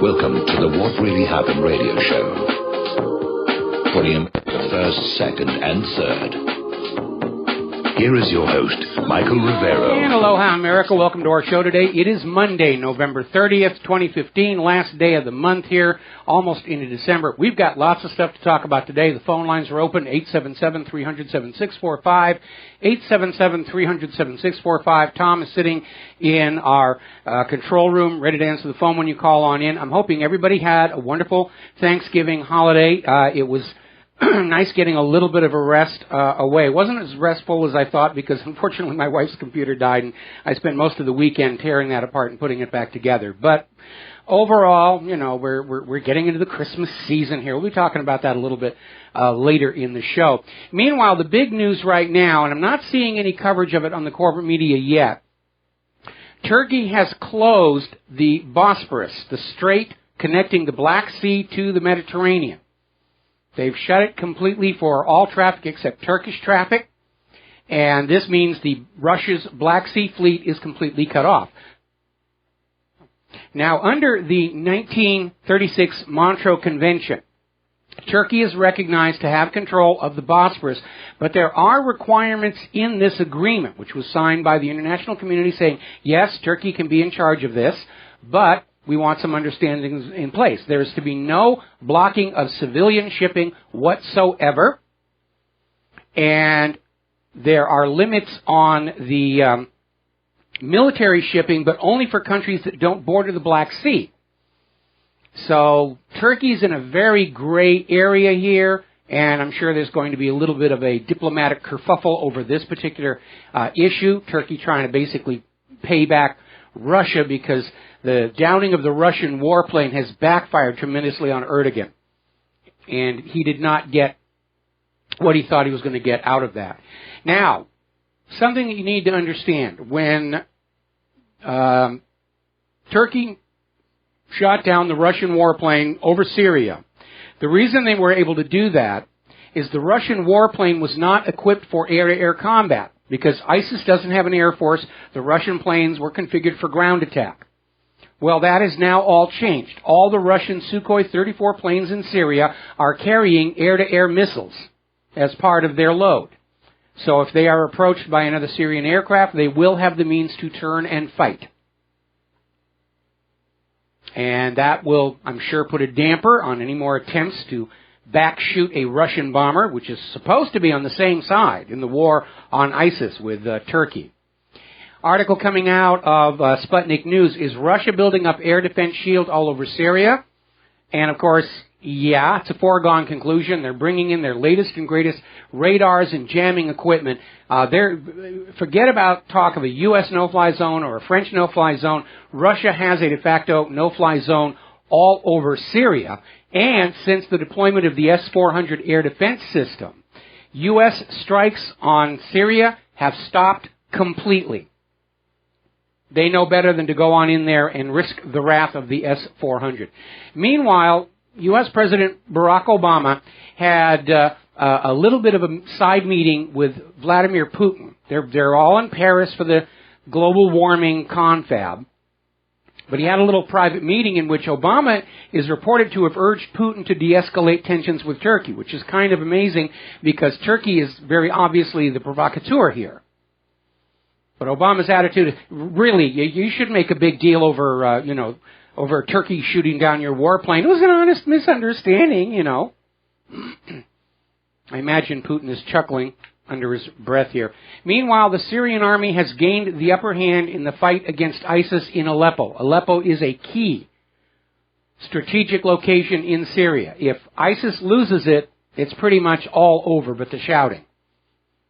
Welcome to the What Really Happened radio show. For the first, second, and third. Here is your host, Michael Rivero. And aloha, America. Welcome to our show today. It is Monday, November 30th, 2015, last day of the month here, almost into December. We've got lots of stuff to talk about today. The phone lines are open, 877-300-7645, 877-300-7645. Tom is sitting in our control room, ready to answer the phone when you call on in. I'm hoping everybody had a wonderful Thanksgiving holiday. It was nice getting a little bit of a rest away. It wasn't as restful as I thought because, unfortunately, my wife's computer died, and I spent most of the weekend tearing that apart and putting it back together. But overall, you know, we're getting into the Christmas season here. We'll be talking about that a little bit later in the show. Meanwhile, the big news right now, and I'm not seeing any coverage of it on the corporate media yet, Turkey has closed the Bosphorus, the strait connecting the Black Sea to the Mediterranean. They've shut it completely for all traffic except Turkish traffic, and this means Russia's Black Sea fleet is completely cut off. Now, under the 1936 Montreux Convention, Turkey is recognized to have control of the Bosphorus, but there are requirements in this agreement, which was signed by the international community saying, yes, Turkey can be in charge of this, but we want some understandings in place. There is to be no blocking of civilian shipping whatsoever. And there are limits on the military shipping, but only for countries that don't border the Black Sea. So Turkey's in a very gray area here, and I'm sure there's going to be a little bit of a diplomatic kerfuffle over this particular issue. Turkey trying to basically pay back Russia because the downing of the Russian warplane has backfired tremendously on Erdogan. And he did not get what he thought he was going to get out of that. Now, something that you need to understand. When Turkey shot down the Russian warplane over Syria, the reason they were able to do that is the Russian warplane was not equipped for air-to-air combat. Because ISIS doesn't have an air force, the Russian planes were configured for ground attack. Well, that is now all changed. All the Russian Sukhoi 34 planes in Syria are carrying air-to-air missiles as part of their load. So if they are approached by another Syrian aircraft, they will have the means to turn and fight. And that will, I'm sure, put a damper on any more attempts to backshoot a Russian bomber, which is supposed to be on the same side in the war on ISIS with Turkey. Article coming out of Sputnik News, is Russia building up air defense shield all over Syria? And of course, yeah, it's a foregone conclusion. They're bringing in their latest and greatest radars and jamming equipment. Forget about talk of a U.S. no-fly zone or a French no-fly zone. Russia has a de facto no-fly zone all over Syria. And since the deployment of the S-400 air defense system, U.S. strikes on Syria have stopped completely. They know better than to go on in there and risk the wrath of the S-400. Meanwhile, U.S. President Barack Obama had a little bit of a side meeting with Vladimir Putin. They're all in Paris for the global warming confab. But he had a little private meeting in which Obama is reported to have urged Putin to de-escalate tensions with Turkey, which is kind of amazing because Turkey is very obviously the provocateur here. But Obama's attitude is, really, you should make a big deal over, over Turkey shooting down your warplane. It was an honest misunderstanding, I imagine Putin is chuckling under his breath here. Meanwhile, the Syrian army has gained the upper hand in the fight against ISIS in Aleppo. Aleppo is a key strategic location in Syria. If ISIS loses it, it's pretty much all over but the shouting.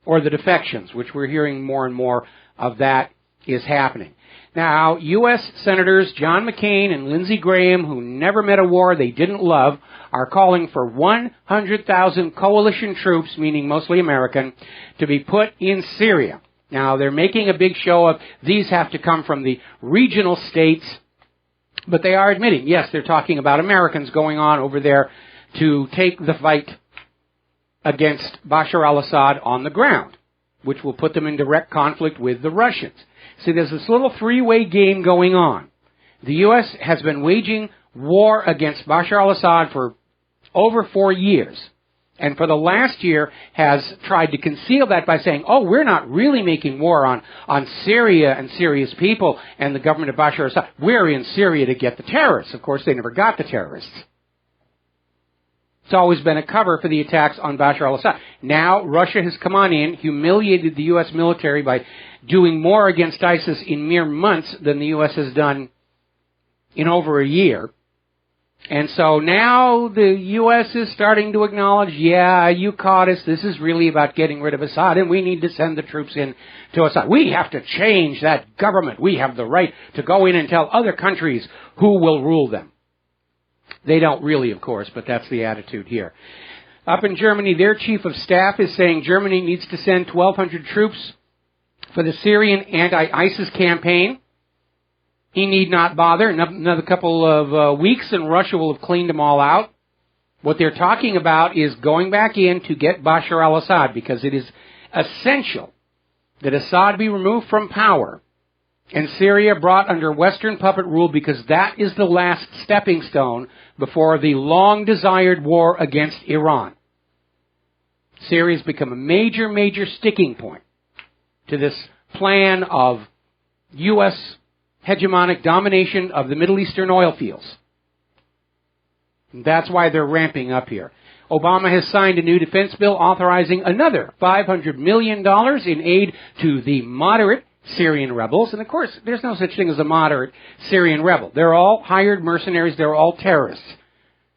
Or the defections, which we're hearing more and more of that is happening. Now, U.S. Senators John McCain and Lindsey Graham, who never met a war they didn't love, are calling for 100,000 coalition troops, meaning mostly American, to be put in Syria. Now, they're making a big show of these have to come from the regional states, but they are admitting, yes, they're talking about Americans going on over there to take the fight against Bashar al-Assad on the ground, which will put them in direct conflict with the Russians. See, there's this little three-way game going on. The U.S. has been waging war against Bashar al-Assad for over 4 years. And for the last year has tried to conceal that by saying, oh, we're not really making war on Syria and Syria's people and the government of Bashar al-Assad. We're in Syria to get the terrorists. Of course, they never got the terrorists. It's always been a cover for the attacks on Bashar al-Assad. Now Russia has come on in, humiliated the U.S. military by doing more against ISIS in mere months than the U.S. has done in over a year. And so now the U.S. is starting to acknowledge, yeah, you caught us. This is really about getting rid of Assad, and we need to send the troops in to Assad. We have to change that government. We have the right to go in and tell other countries who will rule them. They don't really, of course, but that's the attitude here. Up in Germany, their chief of staff is saying Germany needs to send 1,200 troops for the Syrian anti-ISIS campaign. He need not bother. Another couple of weeks and Russia will have cleaned them all out. What they're talking about is going back in to get Bashar al-Assad, because it is essential that Assad be removed from power and Syria brought under Western puppet rule, because that is the last stepping stone before the long-desired war against Iran. Syria has become a major, major sticking point to this plan of U.S. hegemonic domination of the Middle Eastern oil fields. And that's why they're ramping up here. Obama has signed a new defense bill authorizing another $500 million in aid to the moderate Syrian rebels. And of course, there's no such thing as a moderate Syrian rebel. They're all hired mercenaries. They're all terrorists.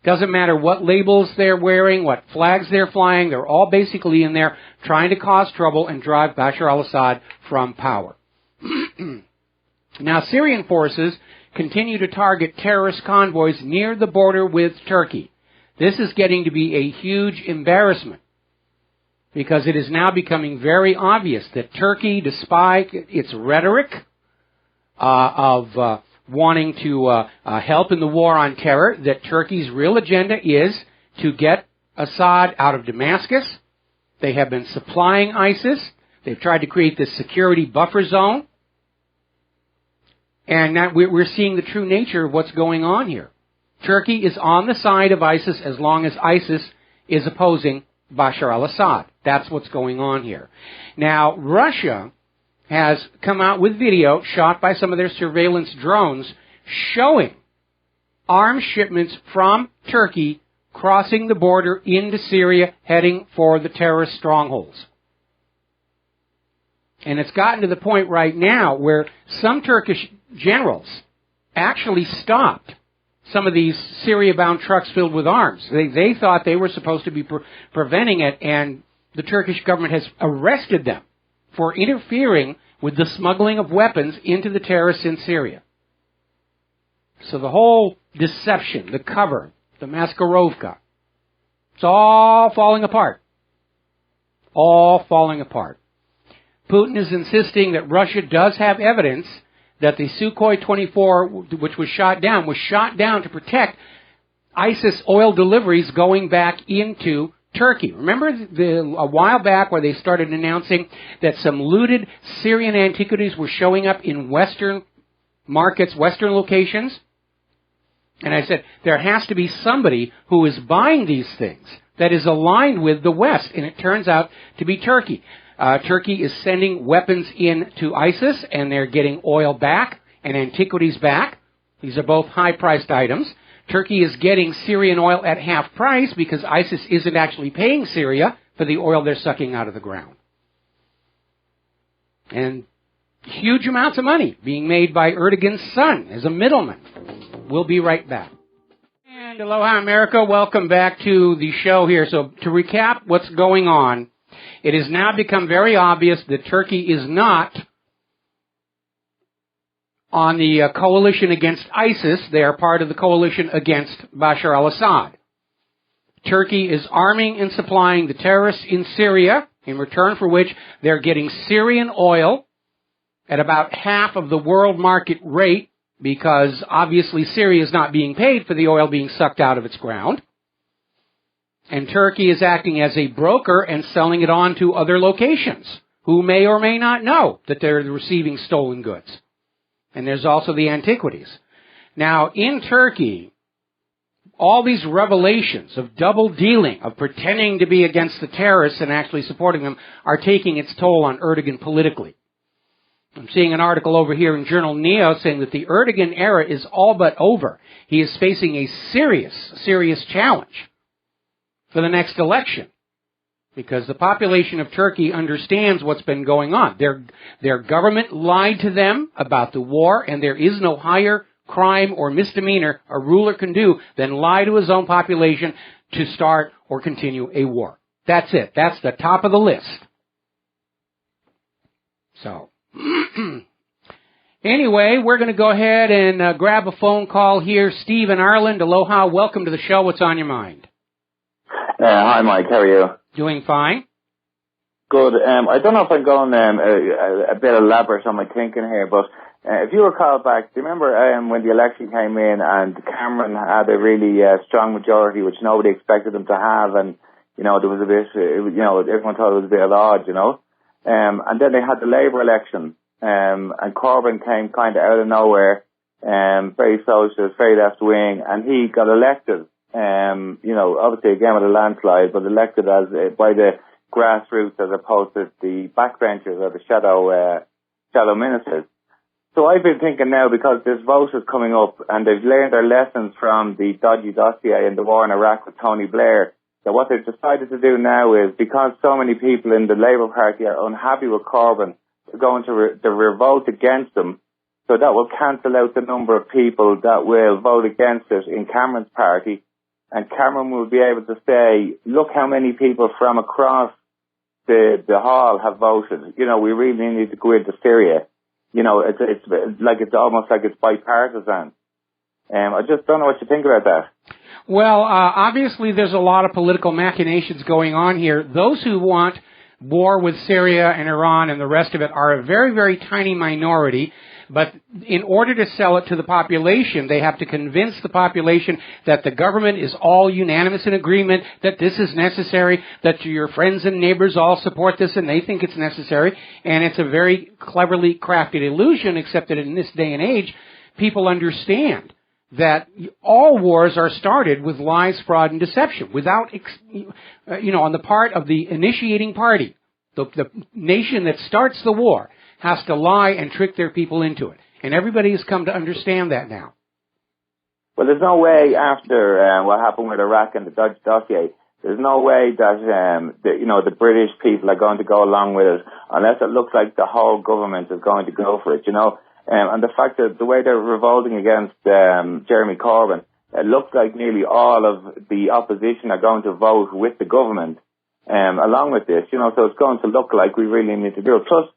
Doesn't matter what labels they're wearing, what flags they're flying. They're all basically in there trying to cause trouble and drive Bashar al-Assad from power. Now, Syrian forces continue to target terrorist convoys near the border with Turkey. This is getting to be a huge embarrassment, because it is now becoming very obvious that Turkey, despite its rhetoric of wanting to help in the war on terror, that Turkey's real agenda is to get Assad out of Damascus. They have been supplying ISIS. They've tried to create this security buffer zone. And now we're seeing the true nature of what's going on here. Turkey is on the side of ISIS as long as ISIS is opposing Bashar al-Assad. That's what's going on here. Now, Russia has come out with video shot by some of their surveillance drones showing arms shipments from Turkey crossing the border into Syria, heading for the terrorist strongholds. And it's gotten to the point right now where some Turkish generals actually stopped some of these Syria-bound trucks filled with arms. They thought they were supposed to be preventing it, and the Turkish government has arrested them for interfering with the smuggling of weapons into the terrorists in Syria. So the whole deception, the cover, the maskirovka, it's all falling apart. All falling apart. Putin is insisting that Russia does have evidence that the Sukhoi 24, which was shot down to protect ISIS oil deliveries going back into Turkey. Remember a while back where they started announcing that some looted Syrian antiquities were showing up in Western markets, Western locations? And I said, there has to be somebody who is buying these things that is aligned with the West, and it turns out to be Turkey. Turkey is sending weapons in to ISIS, and they're getting oil back and antiquities back. These are both high-priced items. Turkey is getting Syrian oil at half price because ISIS isn't actually paying Syria for the oil they're sucking out of the ground. And huge amounts of money being made by Erdogan's son as a middleman. We'll be right back. And aloha, America. Welcome back to the show here. So to recap what's going on, it has now become very obvious that Turkey is not on the coalition against ISIS. They are part of the coalition against Bashar al-Assad. Turkey is arming and supplying the terrorists in Syria, in return for which they're getting Syrian oil at about half of the world market rate, because obviously Syria is not being paid for the oil being sucked out of its ground. And Turkey is acting as a broker and selling it on to other locations who may or may not know that they're receiving stolen goods. And there's also the antiquities. Now, in Turkey, all these revelations of double dealing, of pretending to be against the terrorists and actually supporting them, are taking its toll on Erdogan politically. I'm seeing an article over here in Journal Neo saying that the Erdogan era is all but over. He is facing a serious challenge for the next election, because the population of Turkey understands what's been going on. Their government lied to them about the war, and there is no higher crime or misdemeanor a ruler can do than lie to his own population to start or continue a war. That's it. That's the top of the list. So, anyway, we're going to go ahead and grab a phone call here. Steve in Ireland, aloha, welcome to the show. What's on your mind? Hi, Mike. How are you? Doing fine. Good. I don't know if I'm going a bit elaborate on my thinking here, but if you recall back, do you remember when the election came in and Cameron had a really strong majority, which nobody expected him to have, and, you know, there was a bit, everyone thought it was a bit odd, you know? And then they had the Labour election, and Corbyn came kind of out of nowhere, very socialist, very left wing, and he got elected. Obviously again with a landslide, but elected as by the grassroots as opposed to the backbenchers or the shadow ministers. So I've been thinking now, because this vote is coming up and they've learned their lessons from the dodgy dossier in the war in Iraq with Tony Blair, that what they've decided to do now is, because so many people in the Labour Party are unhappy with Corbyn, they're going to revolt against him. So that will cancel out the number of people that will vote against it in Cameron's party. And Cameron will be able to say, look how many people from across the hall have voted. You know, we really need to go into Syria. You know, it's almost like it's bipartisan. I just don't know what you think about that. Well, obviously there's a lot of political machinations going on here. Those who want war with Syria and Iran and the rest of it are a very, very tiny minority. But in order to sell it to the population, they have to convince the population that the government is all unanimous in agreement, that this is necessary, that your friends and neighbors all support this and they think it's necessary. And it's a very cleverly crafted illusion, except that in this day and age, people understand that all wars are started with lies, fraud, and deception, without, on the part of the initiating party, the nation that starts the war has to lie and trick their people into it. And everybody has come to understand that now. Well, there's no way after what happened with Iraq and the Dutch dossier, there's no way that, the British people are going to go along with it unless it looks like the whole government is going to go for it, you know. And the fact that the way they're revolting against Jeremy Corbyn, it looks like nearly all of the opposition are going to vote with the government along with this, you know, so it's going to look like we really need to do it. Plus,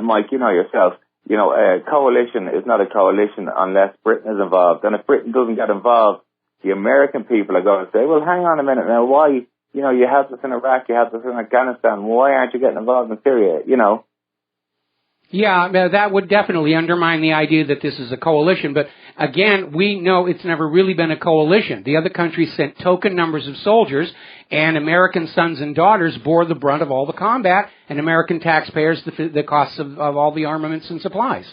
Mike, you know yourself, a coalition is not a coalition unless Britain is involved. And if Britain doesn't get involved, the American people are going to say, well, hang on a minute now, why, you have this in Iraq, you have this in Afghanistan, why aren't you getting involved in Syria, Yeah, that would definitely undermine the idea that this is a coalition. But again, we know it's never really been a coalition. The other countries sent token numbers of soldiers, and American sons and daughters bore the brunt of all the combat, and American taxpayers the costs of all the armaments and supplies.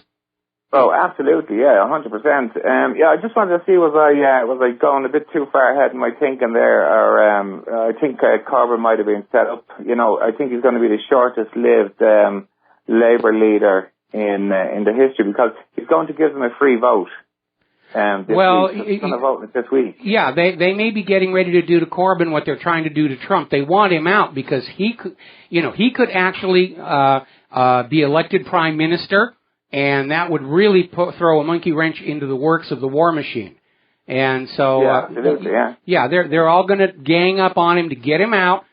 Oh, absolutely, yeah, 100%. I just wanted to see, was I going a bit too far ahead in my thinking there, or I think Corbyn might have been set up. I think he's going to be the shortest-lived Labour leader in the history, because he's going to give them a free vote. He's going to vote this week. Yeah, they may be getting ready to do to Corbyn what they're trying to do to Trump. They want him out because he could actually be elected prime minister, and that would really throw a monkey wrench into the works of the war machine. And so, they're all going to gang up on him to get him out.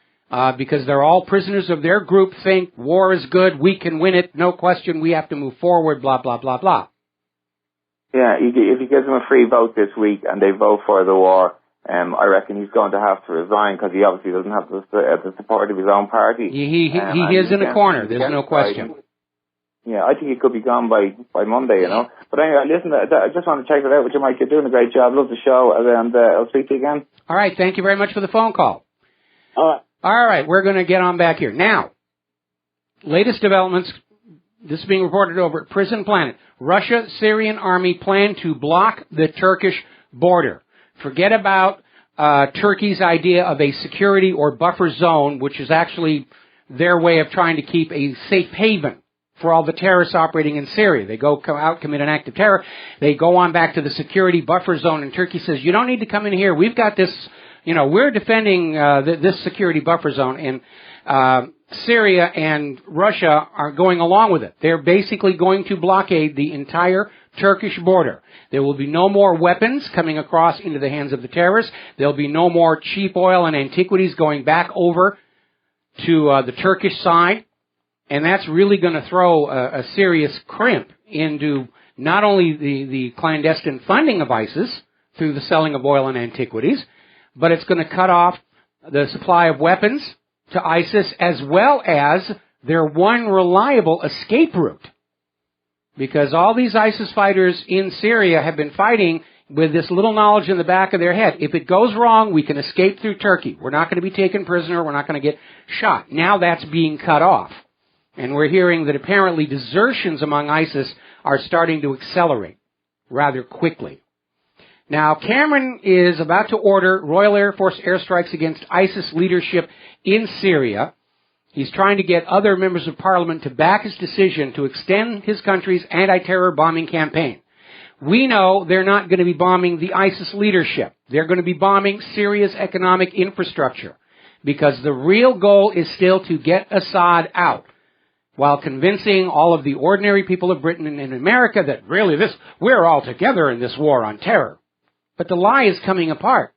Because they're all prisoners of their group, think war is good, we can win it, no question, we have to move forward, blah, blah, blah, blah. Yeah, if he gives them a free vote this week and they vote for the war, I reckon he's going to have to resign, because he obviously doesn't have the support of his own party. He is in a corner, there's no question. Yeah, I think he could be gone by Monday, But anyway, listen, I just want to check it out with you, Mike. You're doing a great job, love the show, and I'll speak to you again. All right, thank you very much for the phone call. All right. All right, we're going to get on back here. Now, latest developments This is being reported over at Prison Planet. Russia-Syrian army plan to block the Turkish border. Forget about Turkey's idea of a security or buffer zone, which is actually their way of trying to keep a safe haven for all the terrorists operating in Syria. They go out, commit an act of terror. They go on back to the security buffer zone, and Turkey says, you don't need to come in here. We've got this, we're defending this security buffer zone. And Syria and Russia are going along with it. They're basically going to blockade the entire Turkish border. There will be no more weapons coming across into the hands of the terrorists. There'll be no more cheap oil and antiquities going back over to the Turkish side. And that's really going to throw a serious crimp into not only the clandestine funding of ISIS through the selling of oil and antiquities, but it's going to cut off the supply of weapons to ISIS as well as their one reliable escape route. Because all these ISIS fighters in Syria have been fighting with this little knowledge in the back of their head. If it goes wrong, we can escape through Turkey. We're not going to be taken prisoner. We're not going to get shot. Now that's being cut off. And we're hearing that apparently desertions among ISIS are starting to accelerate rather quickly. Now, Cameron is about to order Royal Air Force airstrikes against ISIS leadership in Syria. He's trying to get other members of parliament to back his decision to extend his country's anti-terror bombing campaign. We know they're not going to be bombing the ISIS leadership. They're going to be bombing Syria's economic infrastructure because the real goal is still to get Assad out, while convincing all of the ordinary people of Britain and in America that really we're all together in this war on terror. But the lie is coming apart.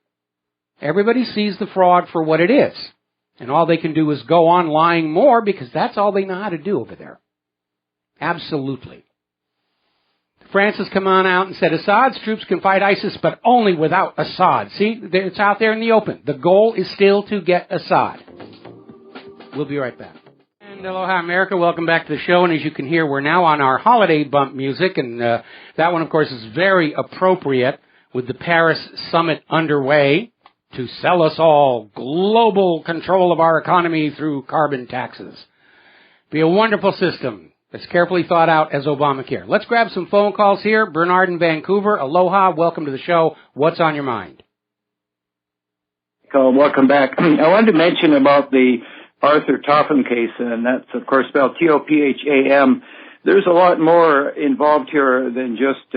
Everybody sees the fraud for what it is. And all they can do is go on lying more because that's all they know how to do over there. Absolutely. France has come on out and said Assad's troops can fight ISIS, but only without Assad. See, it's out there in the open. The goal is still to get Assad. We'll be right back. And aloha, America. Welcome back to the show. And as you can hear, we're now on our holiday bump music. And that one, of course, is very appropriate with the Paris summit underway to sell us all global control of our economy through carbon taxes. Be a wonderful system that's carefully thought out as Obamacare. Let's grab some phone calls here. Bernard in Vancouver. Aloha. Welcome to the show. What's on your mind? Welcome back. I wanted to mention about the Arthur Topham case, and that's, of course, spelled Topham. There's a lot more involved here than just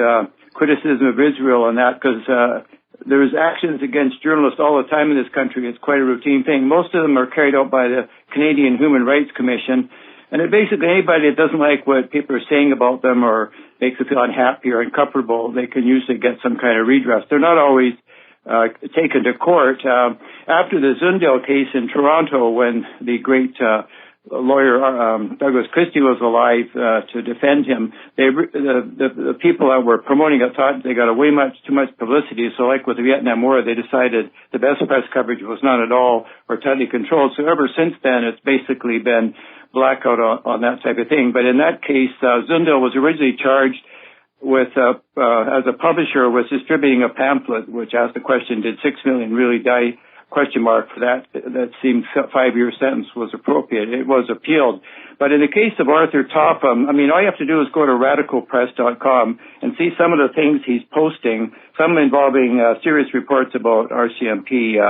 criticism of Israel and that, because there's actions against journalists all the time in this country. It's quite a routine thing. Most of them are carried out by the Canadian Human Rights Commission. And it basically, anybody that doesn't like what people are saying about them or makes them feel unhappy or uncomfortable, they can usually get some kind of redress. They're not always taken to court. After the Zundel case in Toronto, when the great lawyer Douglas Christie was alive to defend him, the people that were promoting it thought they got way too much publicity. So like with the Vietnam War, they decided the best press coverage was not at all or tightly controlled. So ever since then, it's basically been blackout on that type of thing. But in that case, Zundel was originally charged with as a publisher was distributing a pamphlet which asked the question, did 6 million really die? Question mark for that. That seemed 5-year sentence was appropriate. It was appealed. But in the case of Arthur Topham, all you have to do is go to radicalpress.com and see some of the things he's posting, some involving serious reports about RCMP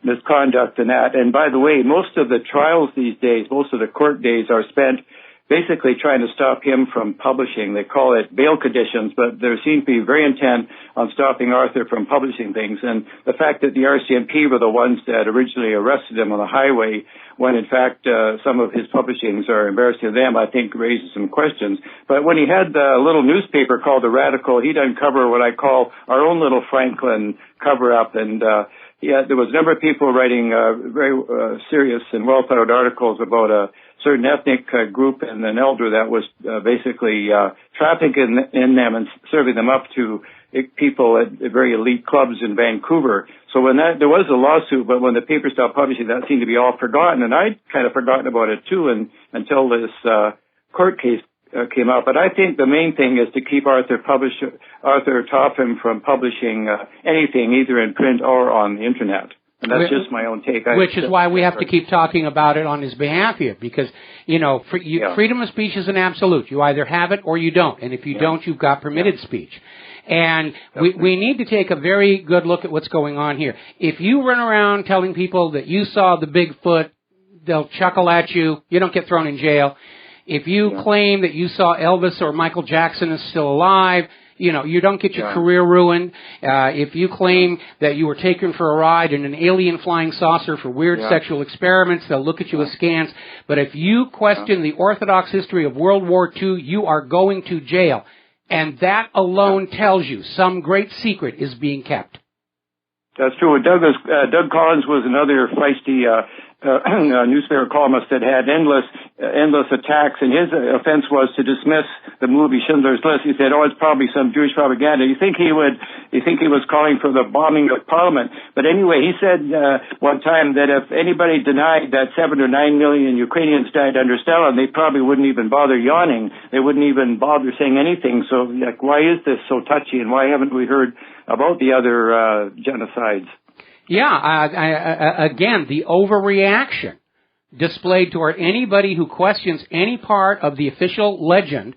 misconduct and that. And by the way, most of the trials these days, most of the court days are spent basically trying to stop him from publishing. They call it bail conditions, but they seem to be very intent on stopping Arthur from publishing things. And the fact that the RCMP were the ones that originally arrested him on the highway, when in fact some of his publishings are embarrassing to them, I think raises some questions. But when he had the little newspaper called The Radical, he'd uncover what I call our own little Franklin cover-up. And there was a number of people writing very serious and well-thought articles about a certain ethnic group and an elder that was basically trafficking in them and serving them up to people at very elite clubs in Vancouver. So when there was a lawsuit, but when the paper stopped publishing, that seemed to be all forgotten. And I'd kind of forgotten about it too until this court case came out. But I think the main thing is to keep Arthur Topham from publishing anything, either in print or on the internet. And that's just my own take. Which is why we have to keep talking about it on his behalf here, because, freedom of speech is an absolute. You either have it or you don't. And if you don't, you've got permitted speech. And we need to take a very good look at what's going on here. If you run around telling people that you saw the Bigfoot, they'll chuckle at you. You don't get thrown in jail. If you claim that you saw Elvis or Michael Jackson is still alive, you don't get your career ruined. If you claim that you were taken for a ride in an alien flying saucer for weird sexual experiments, they'll look at you askance. But if you question the orthodox history of World War II, you are going to jail. And that alone tells you some great secret is being kept. That's true. Doug Collins was another feisty newspaper columnist that had endless attacks, and his offense was to dismiss the movie Schindler's List. He said, it's probably some Jewish propaganda. You think he was calling for the bombing of Parliament. But anyway, he said one time that if anybody denied that 7 or 9 million Ukrainians died under Stalin, they probably wouldn't even bother yawning. They wouldn't even bother saying anything. So, why is this so touchy, and why haven't we heard about the other genocides? Again, the overreaction displayed toward anybody who questions any part of the official legend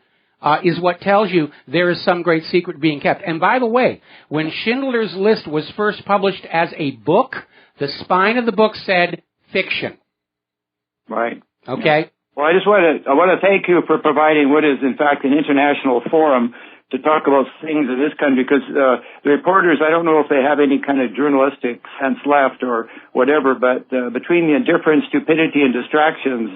is what tells you there is some great secret being kept. And by the way, when Schindler's List was first published as a book, the spine of the book said fiction. Right. Okay? Well, I want to thank you for providing what is, in fact, an international forum to talk about things in this country, because the reporters, I don't know if they have any kind of journalistic sense left or whatever, but between the indifference, stupidity, and distractions,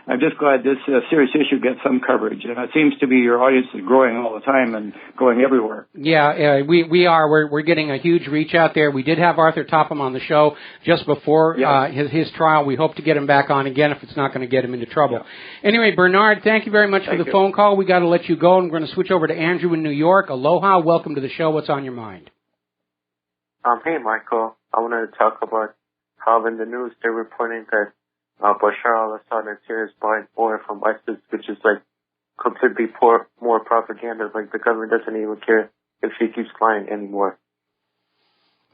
I'm just glad this serious issue gets some coverage. And it seems to be your audience is growing all the time and going everywhere. Yeah, we are. We're getting a huge reach out there. We did have Arthur Topham on the show just before his trial. We hope to get him back on again if it's not going to get him into trouble. Yeah. Anyway, Bernard, thank you very much for the phone call. We got to let you go, and we're going to switch over to Andrew in New York. Aloha, welcome to the show. What's on your mind? Hey, Michael. I wanted to talk about how in the news they're reporting that Bashar al-Assad and Syria is buying oil from ISIS, which is completely more propaganda. The government doesn't even care if she keeps lying anymore.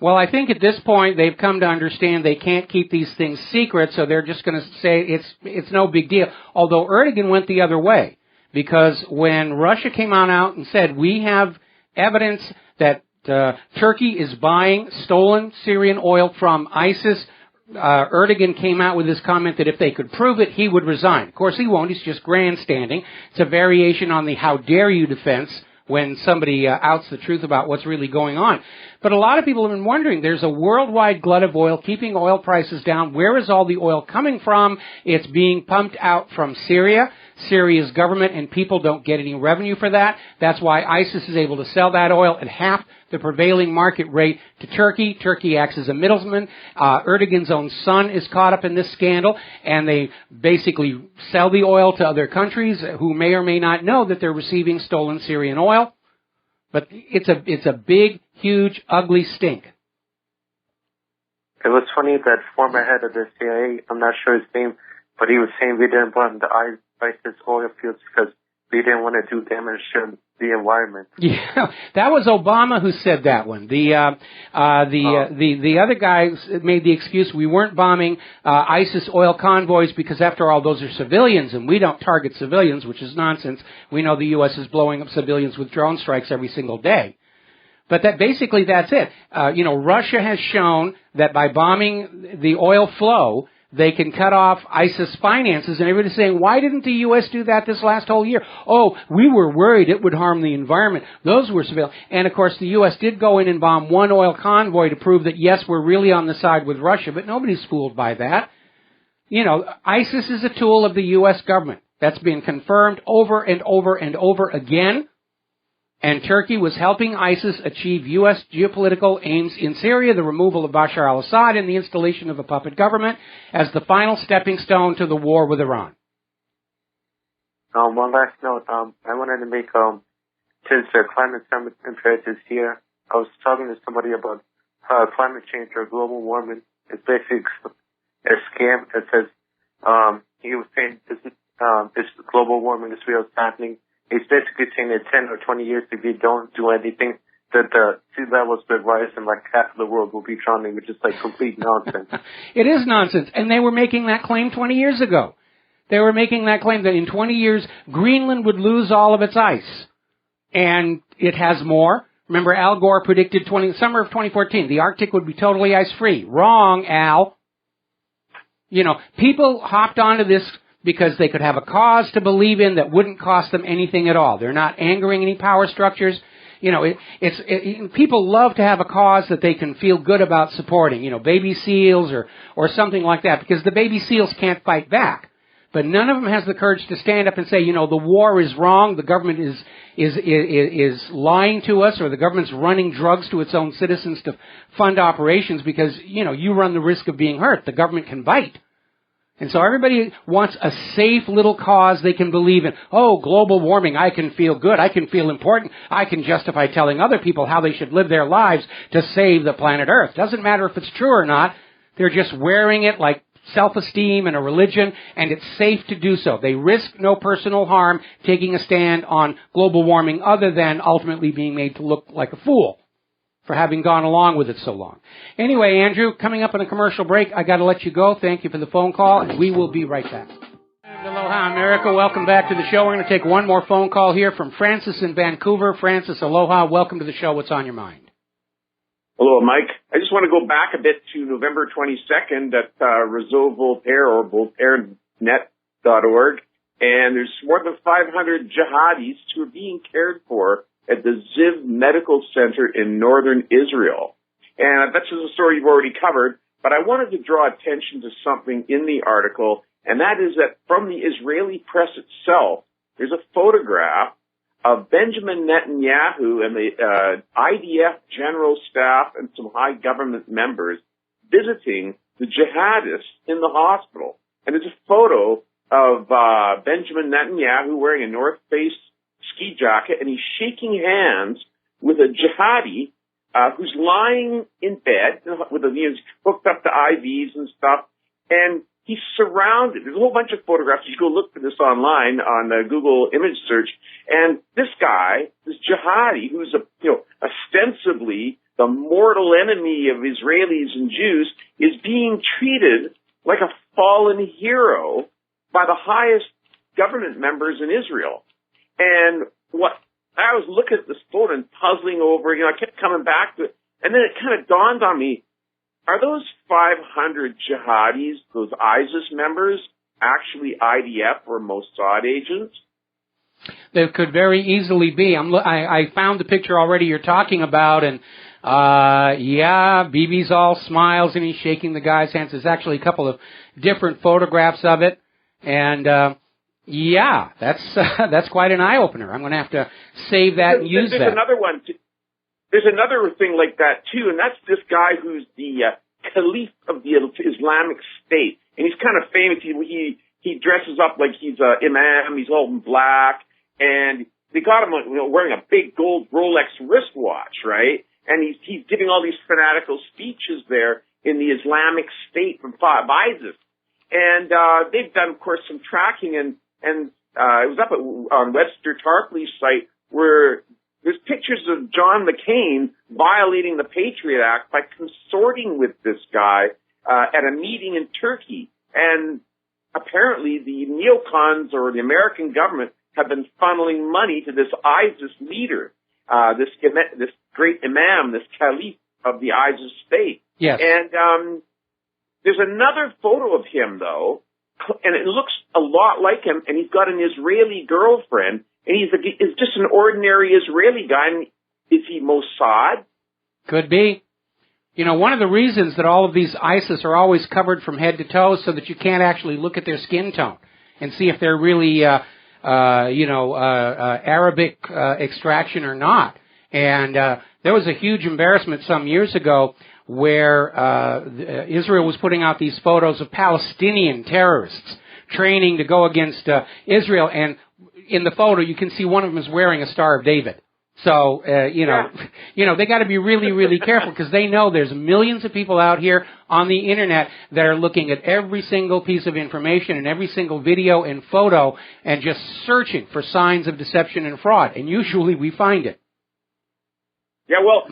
Well, I think at this point they've come to understand they can't keep these things secret, so they're just going to say it's no big deal. Although Erdogan went the other way. Because when Russia came on out and said, we have evidence that Turkey is buying stolen Syrian oil from ISIS, Erdogan came out with this comment that if they could prove it, he would resign. Of course, he won't. He's just grandstanding. It's a variation on the how dare you defense when somebody outs the truth about what's really going on. But a lot of people have been wondering, there's a worldwide glut of oil keeping oil prices down. Where is all the oil coming from? It's being pumped out from Syria. Syria's government and people don't get any revenue for that. That's why ISIS is able to sell that oil at half the prevailing market rate to Turkey. Turkey acts as a middleman. Erdogan's own son is caught up in this scandal, and they basically sell the oil to other countries who may or may not know that they're receiving stolen Syrian oil. But it's a big, huge, ugly stink. It was funny that former head of the CIA, I'm not sure his name, but he was saying we didn't bomb the ISIS oil fields because we didn't want to do damage to the environment. Yeah, that was Obama who said that one. The other guy made the excuse we weren't bombing ISIS oil convoys because, after all, those are civilians, and we don't target civilians, which is nonsense. We know the U.S. is blowing up civilians with drone strikes every single day. But that's it. Russia has shown that by bombing the oil flow, they can cut off ISIS finances, and everybody's saying, why didn't the U.S. do that this last whole year? Oh, we were worried it would harm the environment. Those were civilians. And, of course, the U.S. did go in and bomb one oil convoy to prove that, yes, we're really on the side with Russia, but nobody's fooled by that. ISIS is a tool of the U.S. government. That's been confirmed over and over and over again. And Turkey was helping ISIS achieve U.S. geopolitical aims in Syria, the removal of Bashar al-Assad, and the installation of a puppet government as the final stepping stone to the war with Iran. One last note. I wanted to make, since the climate summit compared this year, I was talking to somebody about how climate change or global warming is basically a scam that says, he was saying this global warming is real, it's happening. He's basically saying that 10 or 20 years, if you don't do anything, that the sea levels will rise and like half of the world will be drowning, which is like complete nonsense. It is nonsense. And they were making that claim 20 years ago. They were making that claim that in 20 years, Greenland would lose all of its ice. And it has more. Remember, Al Gore predicted summer of 2014, the Arctic would be totally ice-free. Wrong, Al. You know, people hopped onto this because they could have a cause to believe in that wouldn't cost them anything at all. They're not angering any power structures. You know, people love to have a cause that they can feel good about supporting. You know, baby seals or something like that, because the baby seals can't fight back. But none of them has the courage to stand up and say, you know, the war is wrong, the government is lying to us, or the government's running drugs to its own citizens to fund operations because, you know, you run the risk of being hurt. The government can bite. And so everybody wants a safe little cause they can believe in. Oh, global warming, I can feel good, I can feel important, I can justify telling other people how they should live their lives to save the planet Earth. Doesn't matter if it's true or not, they're just wearing it like self-esteem and a religion, and it's safe to do so. They risk no personal harm taking a stand on global warming other than ultimately being made to look like a fool for having gone along with it so long. Anyway, Andrew, coming up on a commercial break, I got to let you go. Thank you for the phone call, and we will be right back. And aloha, America. Welcome back to the show. We're going to take one more phone call here from Francis in Vancouver. Francis, aloha. Welcome to the show. What's on your mind? Hello, Mike. I just want to go back a bit to November 22nd at Réseau Voltaire or VoltaireNet.org, and there's more than 500 jihadis who are being cared for at the Ziv Medical Center in northern Israel. And that's a story you've already covered, but I wanted to draw attention to something in the article, and that is that from the Israeli press itself, there's a photograph of Benjamin Netanyahu and the IDF general staff and some high government members visiting the jihadists in the hospital. And there's a photo of Benjamin Netanyahu wearing a North Face ski jacket, and he's shaking hands with a jihadi who's lying in bed with he's hooked up to IVs and stuff, and he's surrounded. There's a whole bunch of photographs. You can go look for this online on Google image search. And this guy, this jihadi, who's ostensibly the mortal enemy of Israelis and Jews, is being treated like a fallen hero by the highest government members in Israel. And what I was looking at this photo and puzzling over, I kept coming back to it, and then it kind of dawned on me. Are those 500 jihadis, those ISIS members, actually IDF or Mossad agents? They could very easily be. I found the picture already you're talking about, and Bibi's all smiles and he's shaking the guy's hands. There's actually a couple of different photographs of it, and that's quite an eye opener. I'm going to have to save that and use that. There's another one. There's another thing like that, too, and that's this guy who's the caliph of the Islamic State. And he's kind of famous. He dresses up like he's an imam. He's all in black. And they got him wearing a big gold Rolex wristwatch, right? And he's giving all these fanatical speeches there in the Islamic State from ISIS. And they've done, of course, some tracking. And it was up on Webster Tarpley's site where there's pictures of John McCain violating the Patriot Act by consorting with this guy at a meeting in Turkey. And apparently the neocons or the American government have been funneling money to this ISIS leader, this great imam, this caliph of the ISIS state. Yes. And there's another photo of him, though, and it looks a lot like him, and he's got an Israeli girlfriend. And he's just an ordinary Israeli guy. And is he Mossad? Could be. One of the reasons that all of these ISIS are always covered from head to toe is so that you can't actually look at their skin tone and see if they're really, Arabic extraction or not. And there was a huge embarrassment some years ago where Israel was putting out these photos of Palestinian terrorists training to go against Israel, and in the photo, you can see one of them is wearing a Star of David. So, they got to be really, really careful because they know there's millions of people out here on the internet that are looking at every single piece of information and every single video and photo and just searching for signs of deception and fraud. And usually we find it. Yeah, well,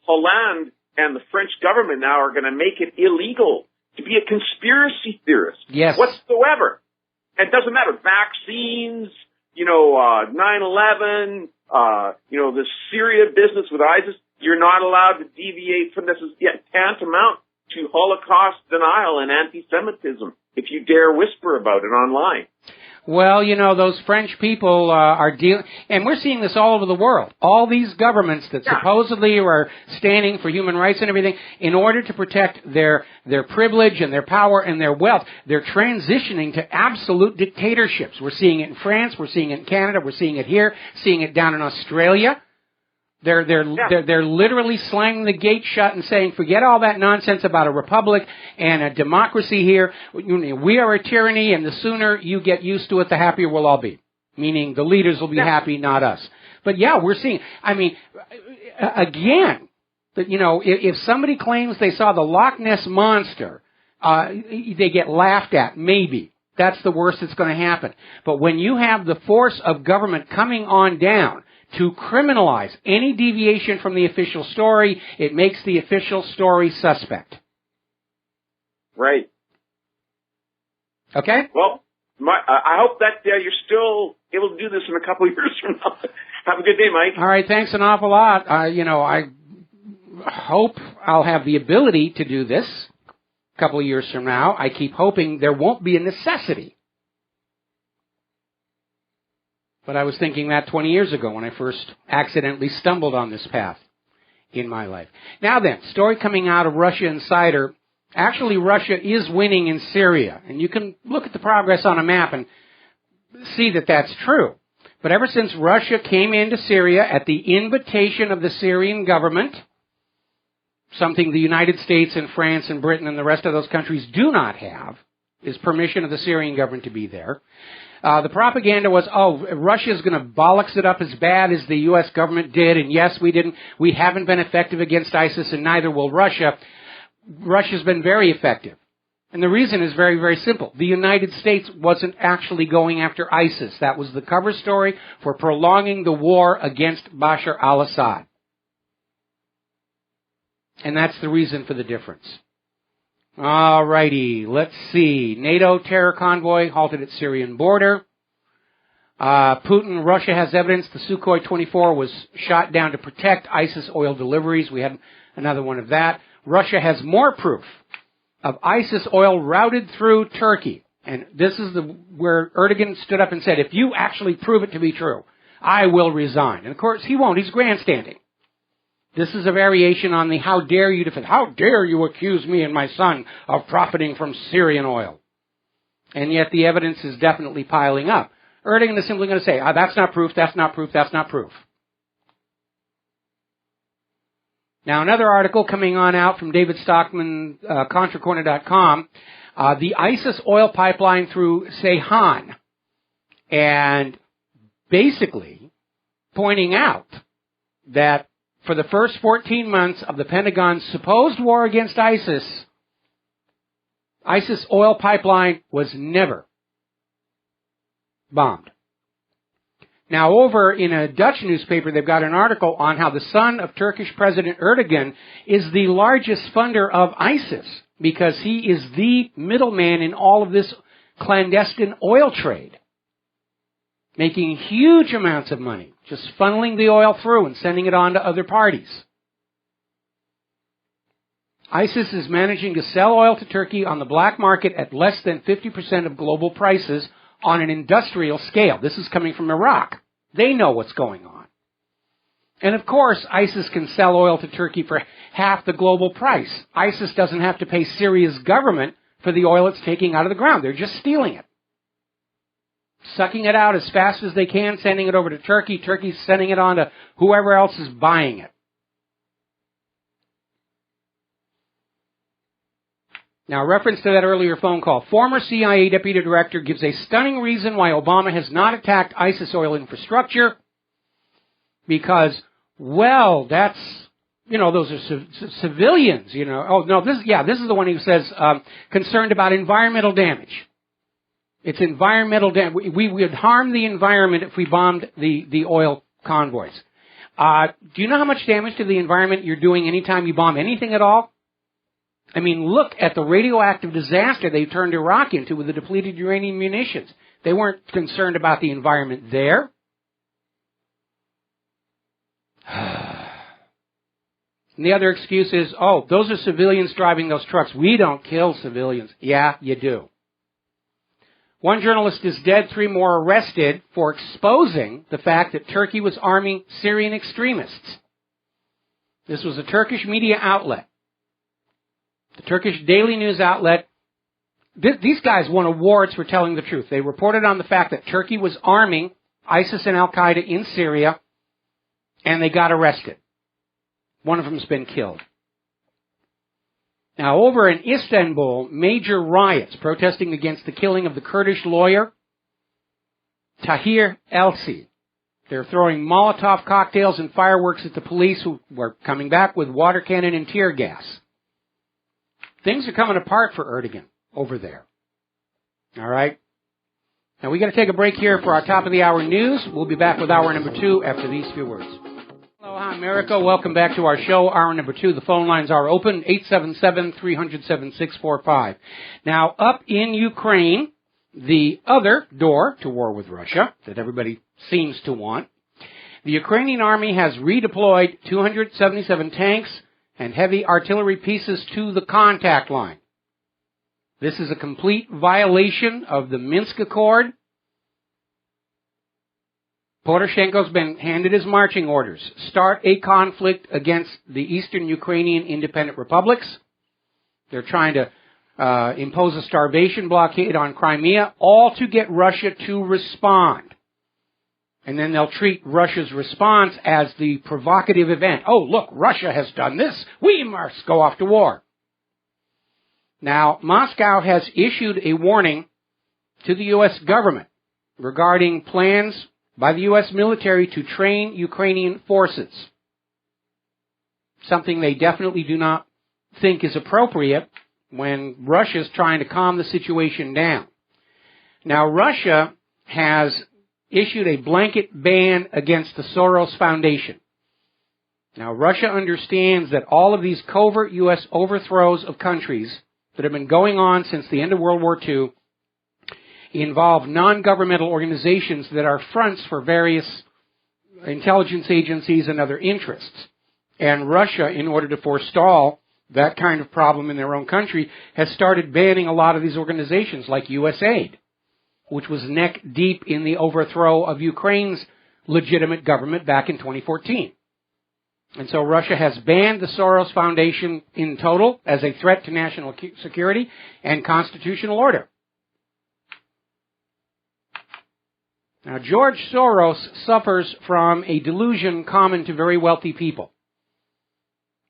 Hollande and the French government now are going to make it illegal to be a conspiracy theorist whatsoever. It doesn't matter. Vaccines, 9/11, the Syria business with ISIS. You're not allowed to deviate from this. Is tantamount to Holocaust denial and anti-Semitism if you dare whisper about it online. Well, those French people are dealing, and we're seeing this all over the world. All these governments that supposedly are standing for human rights and everything, in order to protect their privilege and their power and their wealth, they're transitioning to absolute dictatorships. We're seeing it in France, we're seeing it in Canada, we're seeing it here, seeing it down in Australia. They're literally slamming the gate shut and saying, forget all that nonsense about a republic and a democracy here. We are a tyranny, and the sooner you get used to it, the happier we'll all be. Meaning the leaders will be happy, not us. But we're seeing, again, that, if somebody claims they saw the Loch Ness Monster, they get laughed at, maybe. That's the worst that's going to happen. But when you have the force of government coming on down, to criminalize any deviation from the official story, it makes the official story suspect. Right. Okay? Well, I hope that you're still able to do this in a couple of years from now. Have a good day, Mike. All right, thanks an awful lot. I hope I'll have the ability to do this a couple of years from now. I keep hoping there won't be a necessity. But I was thinking that 20 years ago when I first accidentally stumbled on this path in my life. Now then, story coming out of Russia Insider. Actually, Russia is winning in Syria. And you can look at the progress on a map and see that that's true. But ever since Russia came into Syria at the invitation of the Syrian government, something the United States and France and Britain and the rest of those countries do not have, is permission of the Syrian government to be there. The propaganda was, Russia's going to bollocks it up as bad as the U.S. government did, and yes, we haven't been effective against ISIS, and neither will Russia. Russia's been very effective. And the reason is very, very simple. The United States wasn't actually going after ISIS. That was the cover story for prolonging the war against Bashar al-Assad. And that's the reason for the difference. All righty, let's see. NATO terror convoy halted at Syrian border. Putin, Russia has evidence the Sukhoi 24 was shot down to protect ISIS oil deliveries. We had another one of that. Russia has more proof of ISIS oil routed through Turkey. And this is where Erdogan stood up and said, if you actually prove it to be true, I will resign. And of course, he won't. He's grandstanding. This is a variation on the how dare you accuse me and my son of profiting from Syrian oil. And yet the evidence is definitely piling up. Erdogan is simply going to say, that's not proof, that's not proof, that's not proof. Now another article coming on out from David Stockman, ContraCorner.com, the ISIS oil pipeline through Ceyhan. And basically pointing out that for the first 14 months of the Pentagon's supposed war against ISIS oil pipeline was never bombed. Now, over in a Dutch newspaper, they've got an article on how the son of Turkish President Erdogan is the largest funder of ISIS because he is the middleman in all of this clandestine oil trade, making huge amounts of money, just funneling the oil through and sending it on to other parties. ISIS is managing to sell oil to Turkey on the black market at less than 50% of global prices on an industrial scale. This is coming from Iraq. They know what's going on. And of course, ISIS can sell oil to Turkey for half the global price. ISIS doesn't have to pay Syria's government for the oil it's taking out of the ground. They're just stealing it. Sucking it out as fast as they can, sending it over to Turkey. Turkey's sending it on to whoever else is buying it. Now, reference to that earlier phone call. Former CIA Deputy Director gives a stunning reason why Obama has not attacked ISIS oil infrastructure. Because, well, that's, those are civilians, Oh, no, this is the one who says, concerned about environmental damage. It's environmental damage. We would harm the environment if we bombed the oil convoys. Do you know how much damage to the environment you're doing anytime you bomb anything at all? I mean, look at the radioactive disaster they turned Iraq into with the depleted uranium munitions. They weren't concerned about the environment there. And the other excuse is, oh, those are civilians driving those trucks. We don't kill civilians. Yeah, you do. One journalist is dead, 3 more arrested for exposing the fact that Turkey was arming Syrian extremists. This was a Turkish media outlet. The Turkish daily news outlet. These guys won awards for telling the truth. They reported on the fact that Turkey was arming ISIS and Al-Qaeda in Syria, and they got arrested. One of them's been killed. Now, over in Istanbul, major riots protesting against the killing of the Kurdish lawyer, Tahir Elsi. They're throwing Molotov cocktails and fireworks at the police, who were coming back with water cannon and tear gas. Things are coming apart for Erdogan over there. All right? Now, we got to take a break here for our top of the hour news. We'll be back with hour number 2 after these few words. Aloha, America. Welcome back to our show, hour number 2. The phone lines are open, 877-300-7645. Now, up in Ukraine, the other door to war with Russia that everybody seems to want, the Ukrainian army has redeployed 277 tanks and heavy artillery pieces to the contact line. This is a complete violation of the Minsk Accord. Poroshenko's been handed his marching orders. Start a conflict against the eastern Ukrainian independent republics. They're trying to impose a starvation blockade on Crimea, all to get Russia to respond. And then they'll treat Russia's response as the provocative event. Oh, look, Russia has done this. We must go off to war. Now, Moscow has issued a warning to the U.S. government regarding plans by the U.S. military to train Ukrainian forces. Something they definitely do not think is appropriate when Russia's trying to calm the situation down. Now, Russia has issued a blanket ban against the Soros Foundation. Now, Russia understands that all of these covert U.S. overthrows of countries that have been going on since the end of World War II involve non-governmental organizations that are fronts for various intelligence agencies and other interests. And Russia, in order to forestall that kind of problem in their own country, has started banning a lot of these organizations like USAID, which was neck deep in the overthrow of Ukraine's legitimate government back in 2014. And so Russia has banned the Soros Foundation in total as a threat to national security and constitutional order. Now, George Soros suffers from a delusion common to very wealthy people.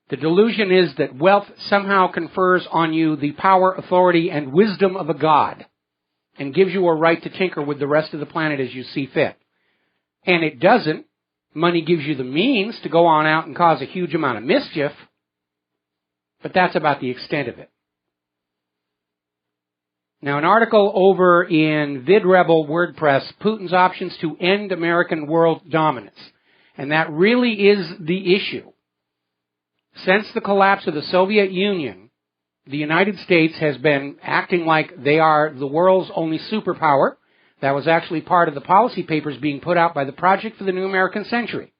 The delusion is that wealth somehow confers on you the power, authority, and wisdom of a god and gives you a right to tinker with the rest of the planet as you see fit. And it doesn't. Money gives you the means to go on out and cause a huge amount of mischief, but that's about the extent of it. Now, an article over in VidRebel WordPress, Putin's options to end American world dominance. And that really is the issue. Since the collapse of the Soviet Union, the United States has been acting like they are the world's only superpower. That was actually part of the policy papers being put out by the Project for the New American Century,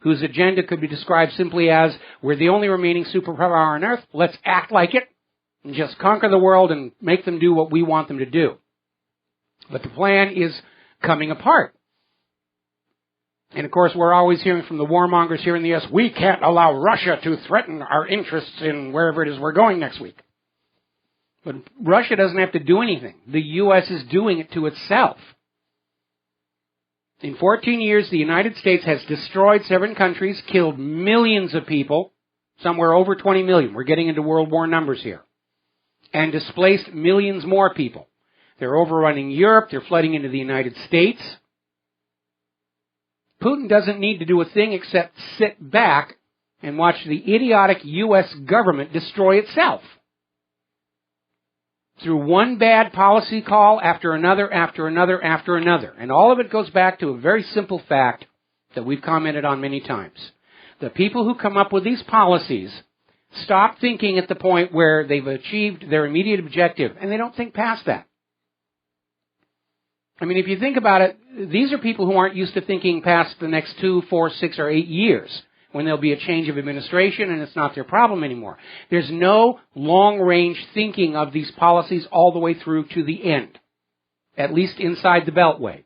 whose agenda could be described simply as, we're the only remaining superpower on Earth, let's act like it, and just conquer the world and make them do what we want them to do. But the plan is coming apart. And of course, we're always hearing from the warmongers here in the U.S., we can't allow Russia to threaten our interests in wherever it is we're going next week. But Russia doesn't have to do anything. The U.S. is doing it to itself. In 14 years, the United States has destroyed 7 countries, killed millions of people, somewhere over 20 million. We're getting into World War numbers here. And displaced millions more people. They're overrunning Europe. They're flooding into the United States. Putin doesn't need to do a thing except sit back and watch the idiotic U.S. government destroy itself. Through one bad policy call after another, after another, after another. And all of it goes back to a very simple fact that we've commented on many times. The people who come up with these policies stop thinking at the point where they've achieved their immediate objective, and they don't think past that. I mean, if you think about it, these are people who aren't used to thinking past the next 2, 4, 6, or 8 years, when there'll be a change of administration and it's not their problem anymore. There's no long-range thinking of these policies all the way through to the end, at least inside the Beltway.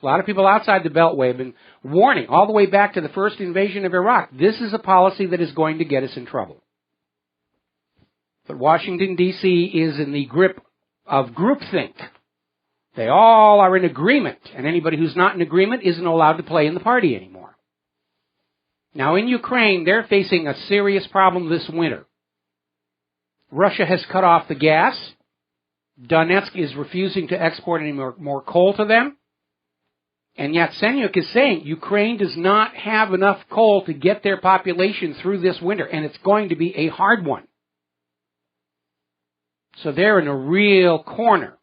A lot of people outside the Beltway have been warning all the way back to the first invasion of Iraq. This is a policy that is going to get us in trouble. But Washington, D.C. is in the grip of groupthink. They all are in agreement, and anybody who's not in agreement isn't allowed to play in the party anymore. Now, in Ukraine, they're facing a serious problem this winter. Russia has cut off the gas. Donetsk is refusing to export any more coal to them. And Yatsenyuk is saying Ukraine does not have enough coal to get their population through this winter, and it's going to be a hard one. So they're in a real corner.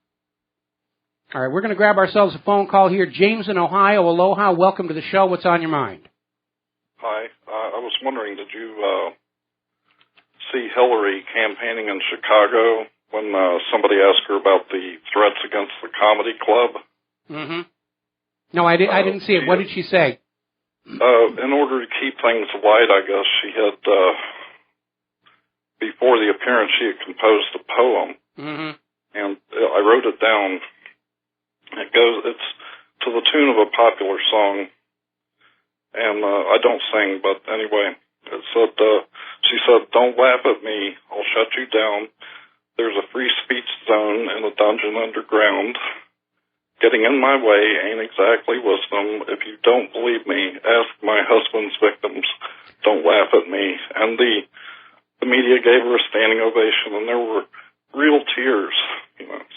All right, we're going to grab ourselves a phone call here. James in Ohio, aloha, welcome to the show. What's on your mind? Hi, I was wondering, did you see Hillary campaigning in Chicago when somebody asked her about the threats against the comedy club? Mm-hmm. No, I didn't see it. What did she say? In order to keep things light, I guess she had, before the appearance, she had composed a poem. Mm-hmm. And I wrote it down. It's to the tune of a popular song. And I don't sing, but anyway, it said, she said, "Don't laugh at me, I'll shut you down. There's a free speech zone in a dungeon underground. Getting in my way ain't exactly wisdom. If you don't believe me, ask my husband's victims. Don't laugh at me." And the media gave her a standing ovation, and there were real tears,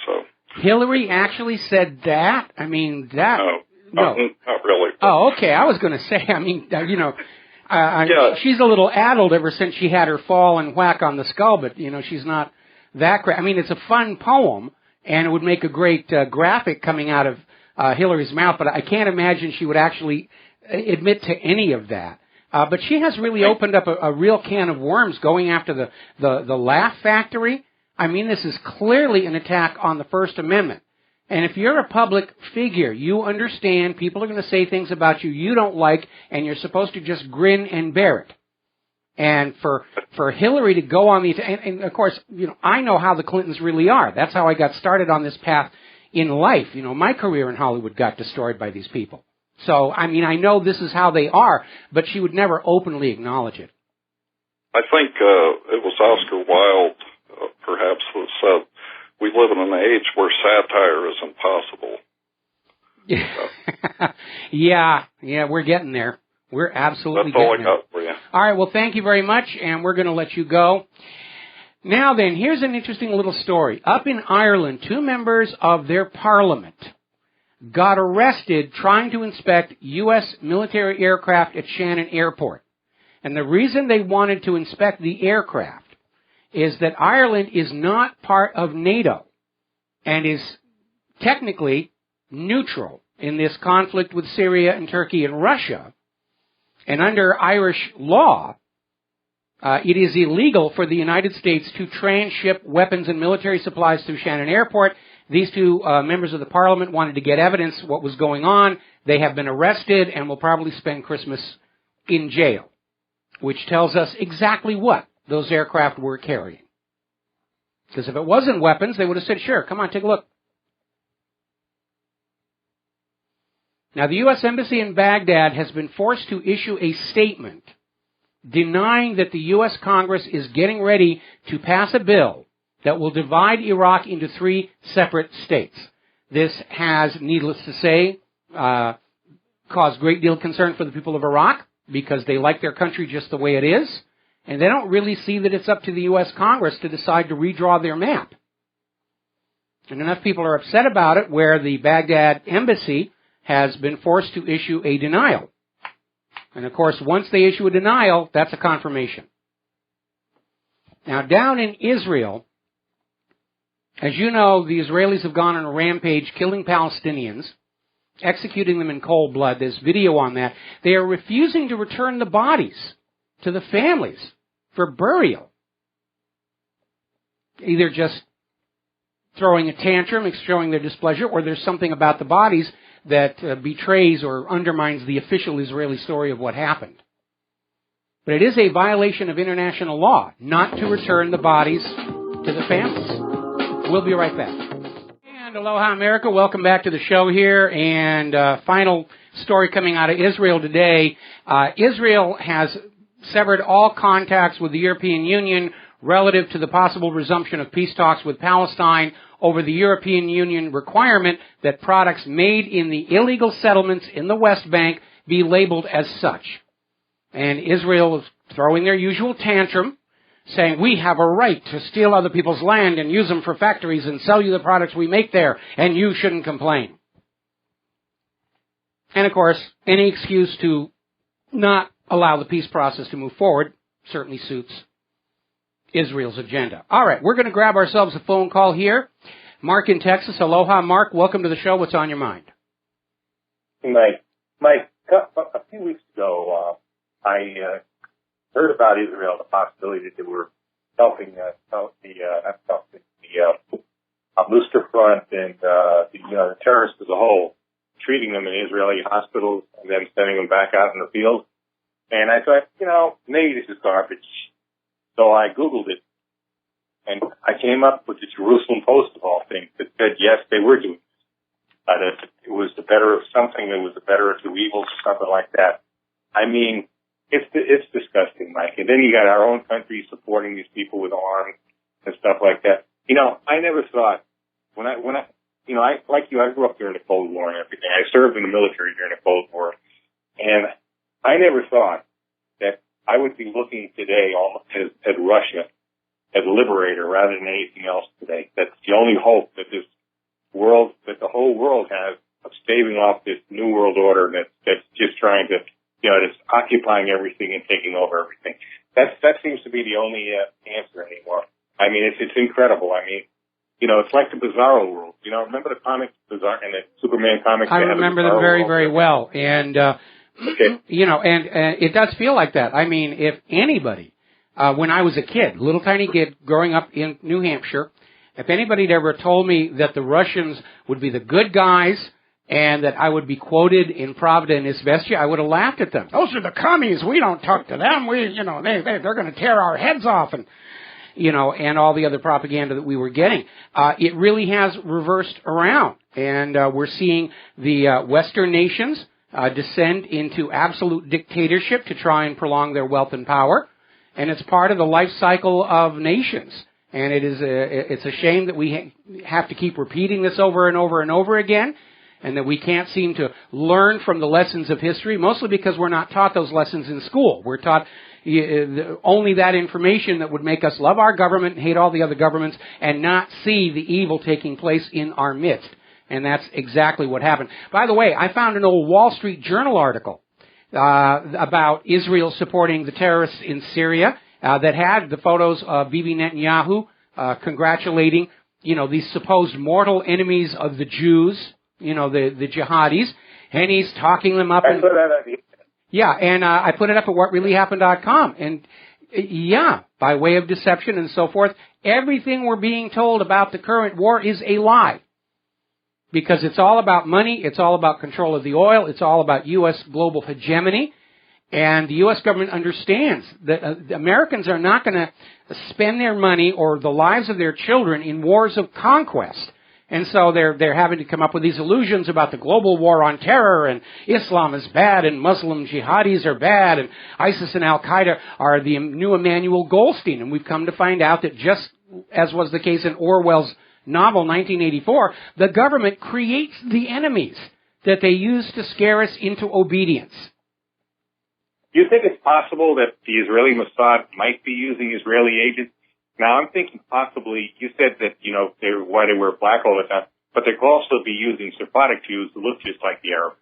so. Hillary actually said that? I mean, that... No, not really. Oh, okay. I was going to say, I mean, yeah. She's a little addled ever since she had her fall and whack on the skull, but, she's not that great. I mean, it's a fun poem, and it would make a great graphic coming out of Hillary's mouth, but I can't imagine she would actually admit to any of that. But she has really opened up a real can of worms going after the Laugh Factory. I mean, this is clearly an attack on the First Amendment. And if you're a public figure, you understand people are going to say things about you don't like, and you're supposed to just grin and bear it. And for Hillary to go on and of course, I know how the Clintons really are. That's how I got started on this path in life. My career in Hollywood got destroyed by these people. So, I mean, I know this is how they are, but she would never openly acknowledge it. I think it was Oscar Wilde, perhaps, who said, "We live in an age where satire is impossible." Yeah, we're getting there. We're absolutely getting there. That's all I got for you. All right, well, thank you very much, and we're going to let you go. Now then, here's an interesting little story. Up in Ireland, 2 members of their parliament got arrested trying to inspect U.S. military aircraft at Shannon Airport. And the reason they wanted to inspect the aircraft is that Ireland is not part of NATO and is technically neutral in this conflict with Syria and Turkey and Russia. And under Irish law, it is illegal for the United States to transship weapons and military supplies through Shannon Airport. These 2 members of the parliament wanted to get evidence of what was going on. They have been arrested and will probably spend Christmas in jail, which tells us exactly what those aircraft were carrying. Because if it wasn't weapons, they would have said, sure, come on, take a look. Now, the U.S. Embassy in Baghdad has been forced to issue a statement denying that the U.S. Congress is getting ready to pass a bill that will divide Iraq into 3 separate states. This has, needless to say, caused a great deal of concern for the people of Iraq because they like their country just the way it is, and they don't really see that it's up to the U.S. Congress to decide to redraw their map. And enough people are upset about it where the Baghdad embassy has been forced to issue a denial. And of course, once they issue a denial, that's a confirmation. Now, down in Israel, as you know, the Israelis have gone on a rampage killing Palestinians, executing them in cold blood. There's video on that. They are refusing to return the bodies to the families for burial. Either just throwing a tantrum, showing their displeasure, or there's something about the bodies that betrays or undermines the official Israeli story of what happened. But it is a violation of international law not to return the bodies to the families. We'll be right back. And aloha, America. Welcome back to the show here. And final story coming out of Israel today. Israel has severed all contacts with the European Union relative to the possible resumption of peace talks with Palestine over the European Union requirement that products made in the illegal settlements in the West Bank be labeled as such. And Israel is throwing their usual tantrum, saying, we have a right to steal other people's land and use them for factories and sell you the products we make there, and you shouldn't complain. And, of course, any excuse to not allow the peace process to move forward certainly suits Israel's agenda. All right, we're going to grab ourselves a phone call here. Mark in Texas. Aloha, Mark. Welcome to the show. What's on your mind? Mike, a few weeks ago, I heard about Israel, the possibility that they were helping the Muster Front and the terrorists as a whole, treating them in Israeli hospitals and then sending them back out in the field. And I thought, maybe this is garbage. So I Googled it, and I came up with the Jerusalem Post of all things that said, yes, they were doing this. That it was the better of something, it was the better of two evils, something like that. I mean, it's disgusting, Mike. And then you got our own country supporting these people with arms and stuff like that. I never thought, when I like you, I grew up during the Cold War and everything. I served in the military during the Cold War, and I never thought that I would be looking today almost at Russia as a liberator rather than anything else today. That's the only hope that this world, that the whole world has of staving off this new world order that's just trying to, that's occupying everything and taking over everything. That seems to be the only answer anymore. I mean, it's incredible. I mean, it's like the Bizarro world. Remember the comics, Bizarro, and the Superman comics? I remember them very, very well. And, okay. And it does feel like that. I mean, if anybody, when I was a kid, little tiny kid growing up in New Hampshire, if anybody had ever told me that the Russians would be the good guys and that I would be quoted in Pravda and Izvestia, I would have laughed at them. Those are the commies. We don't talk to them. They're going to tear our heads off and all the other propaganda that we were getting. It really has reversed around, and we're seeing the Western nations descend into absolute dictatorship to try and prolong their wealth and power, and it's part of the life cycle of nations. And it's a shame that we have to keep repeating this over and over and over again, and that we can't seem to learn from the lessons of history, mostly because we're not taught those lessons in school. We're taught only that information that would make us love our government and hate all the other governments and not see the evil taking place in our midst. And that's exactly what happened. By the way, I found an old Wall Street Journal article about Israel supporting the terrorists in Syria that had the photos of Bibi Netanyahu congratulating, these supposed mortal enemies of the Jews, the jihadis, and he's talking them up. I put it up at WhatReallyHappened.com. And by way of deception and so forth, everything we're being told about the current war is a lie. Because it's all about money, it's all about control of the oil, it's all about U.S. global hegemony. And the U.S. government understands that the Americans are not going to spend their money or the lives of their children in wars of conquest. And so they're having to come up with these illusions about the global war on terror, and Islam is bad, and Muslim jihadis are bad, and ISIS and Al-Qaeda are the new Emmanuel Goldstein. And we've come to find out that just as was the case in Orwell's novel, 1984, the government creates the enemies that they use to scare us into obedience. Do you think it's possible that the Israeli Mossad might be using Israeli agents? Now, I'm thinking possibly, you said that, why they wear black all the time, but they could also be using Sephardic Jews who look just like the Arabs.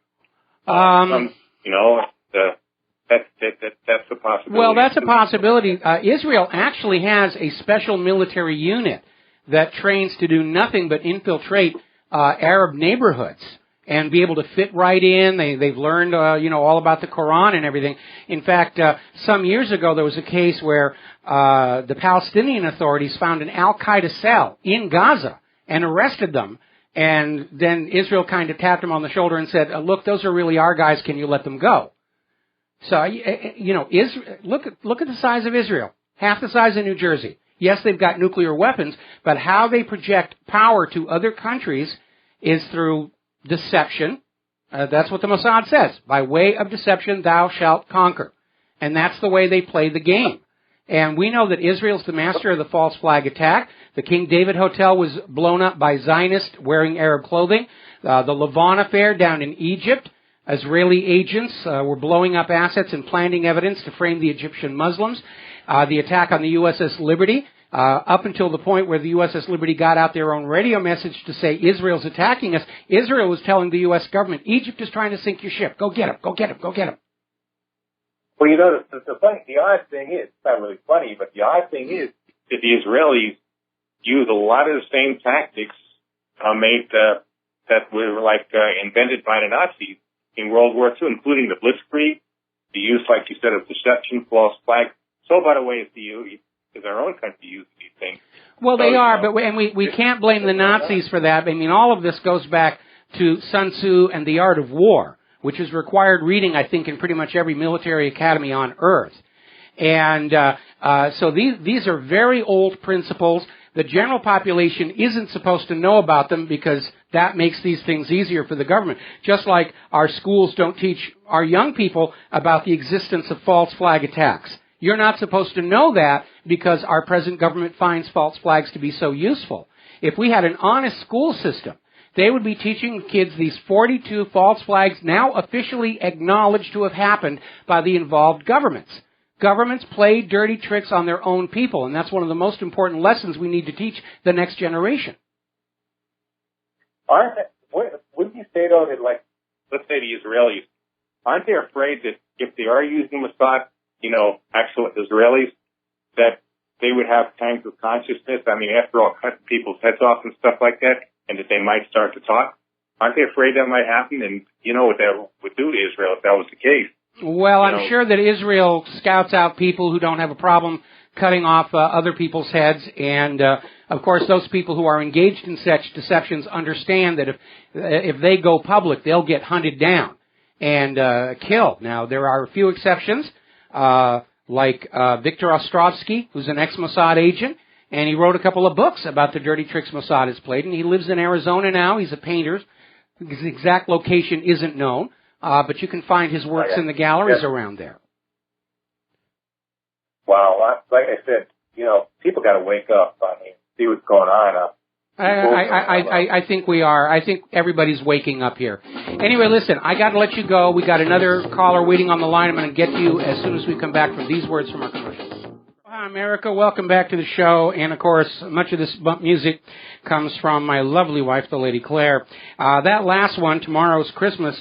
That's a possibility. Well, that's a possibility. Israel actually has a special military unit that trains to do nothing but infiltrate Arab neighborhoods and be able to fit right in. They've learned, all about the Quran and everything. In fact, some years ago there was a case where the Palestinian authorities found an Al-Qaeda cell in Gaza and arrested them. And then Israel kind of tapped them on the shoulder and said, look, those are really our guys. Can you let them go? So, look at the size of Israel. Half the size of New Jersey. Yes, they've got nuclear weapons, but how they project power to other countries is through deception. That's what the Mossad says. By way of deception, thou shalt conquer. And that's the way they play the game. And we know that Israel's the master of the false flag attack. The King David Hotel was blown up by Zionists wearing Arab clothing. The Lavon affair down in Egypt, Israeli agents were blowing up assets and planting evidence to frame the Egyptian Muslims. The attack on the USS Liberty, up until the point where the USS Liberty got out their own radio message to say Israel's attacking us, Israel was telling the U.S. government, Egypt is trying to sink your ship. Go get him, go get him, go get him. Well, the odd thing is, it's not really funny, but the odd thing is that the Israelis use a lot of the same tactics that were invented by the Nazis in World War II, including the Blitzkrieg, the use, like you said, of deception, false flag. So, by the way, is our own country using these things. Well, they are, but we can't blame the Nazis for that. I mean, all of this goes back to Sun Tzu and the Art of War, which is required reading, I think, in pretty much every military academy on Earth. And so these are very old principles. The general population isn't supposed to know about them because that makes these things easier for the government. Just like our schools don't teach our young people about the existence of false flag attacks. You're not supposed to know that because our present government finds false flags to be so useful. If we had an honest school system, they would be teaching kids these 42 false flags now officially acknowledged to have happened by the involved governments. Governments play dirty tricks on their own people, and that's one of the most important lessons we need to teach the next generation. Wouldn't you say, though, that, let's say the Israelis, aren't they afraid that if they are using Mossad, actual Israelis, that they would have tanks of consciousness? I mean, after all, cutting people's heads off and stuff like that, and that they might start to talk? Aren't they afraid that might happen? And you know what that would do to Israel if that was the case? Well, I'm sure that Israel scouts out people who don't have a problem cutting off other people's heads, and of course those people who are engaged in such deceptions understand that if they go public, they'll get hunted down and killed. Now, there are a few exceptions, like Victor Ostrovsky, who's an ex-Mossad agent, and he wrote a couple of books about the dirty tricks Mossad has played, and he lives in Arizona now. He's a painter. His exact location isn't known. But you can find his works in the galleries around there. Wow, like I said, people got to wake up. I mean, see what's going on. I think we are. I think everybody's waking up here. Anyway, listen, I got to let you go. We got another caller waiting on the line. I'm going to get to you as soon as we come back from these words from our commercials. Hi, America. Welcome back to the show. And, of course, much of this bump music comes from my lovely wife, the Lady Claire. That last one, Tomorrow's Christmas,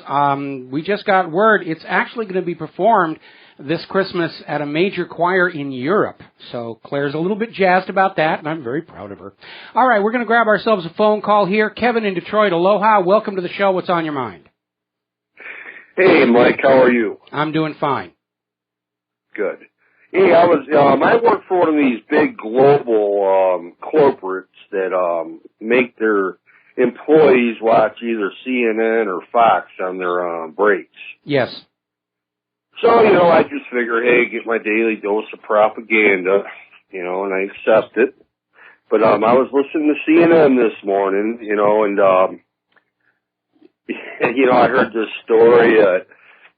we just got word it's actually going to be performed this Christmas at a major choir in Europe. So Claire's a little bit jazzed about that, and I'm very proud of her. All right, we're going to grab ourselves a phone call here. Kevin in Detroit, aloha. Welcome to the show. What's on your mind? Hey, Mike. How are you? I'm doing fine. Good. Hey, I work for one of these big global corporates that make their employees watch either CNN or Fox on their breaks. Yes. So, I just figure, hey, get my daily dose of propaganda, and I accept it. But I was listening to CNN this morning, and I heard this story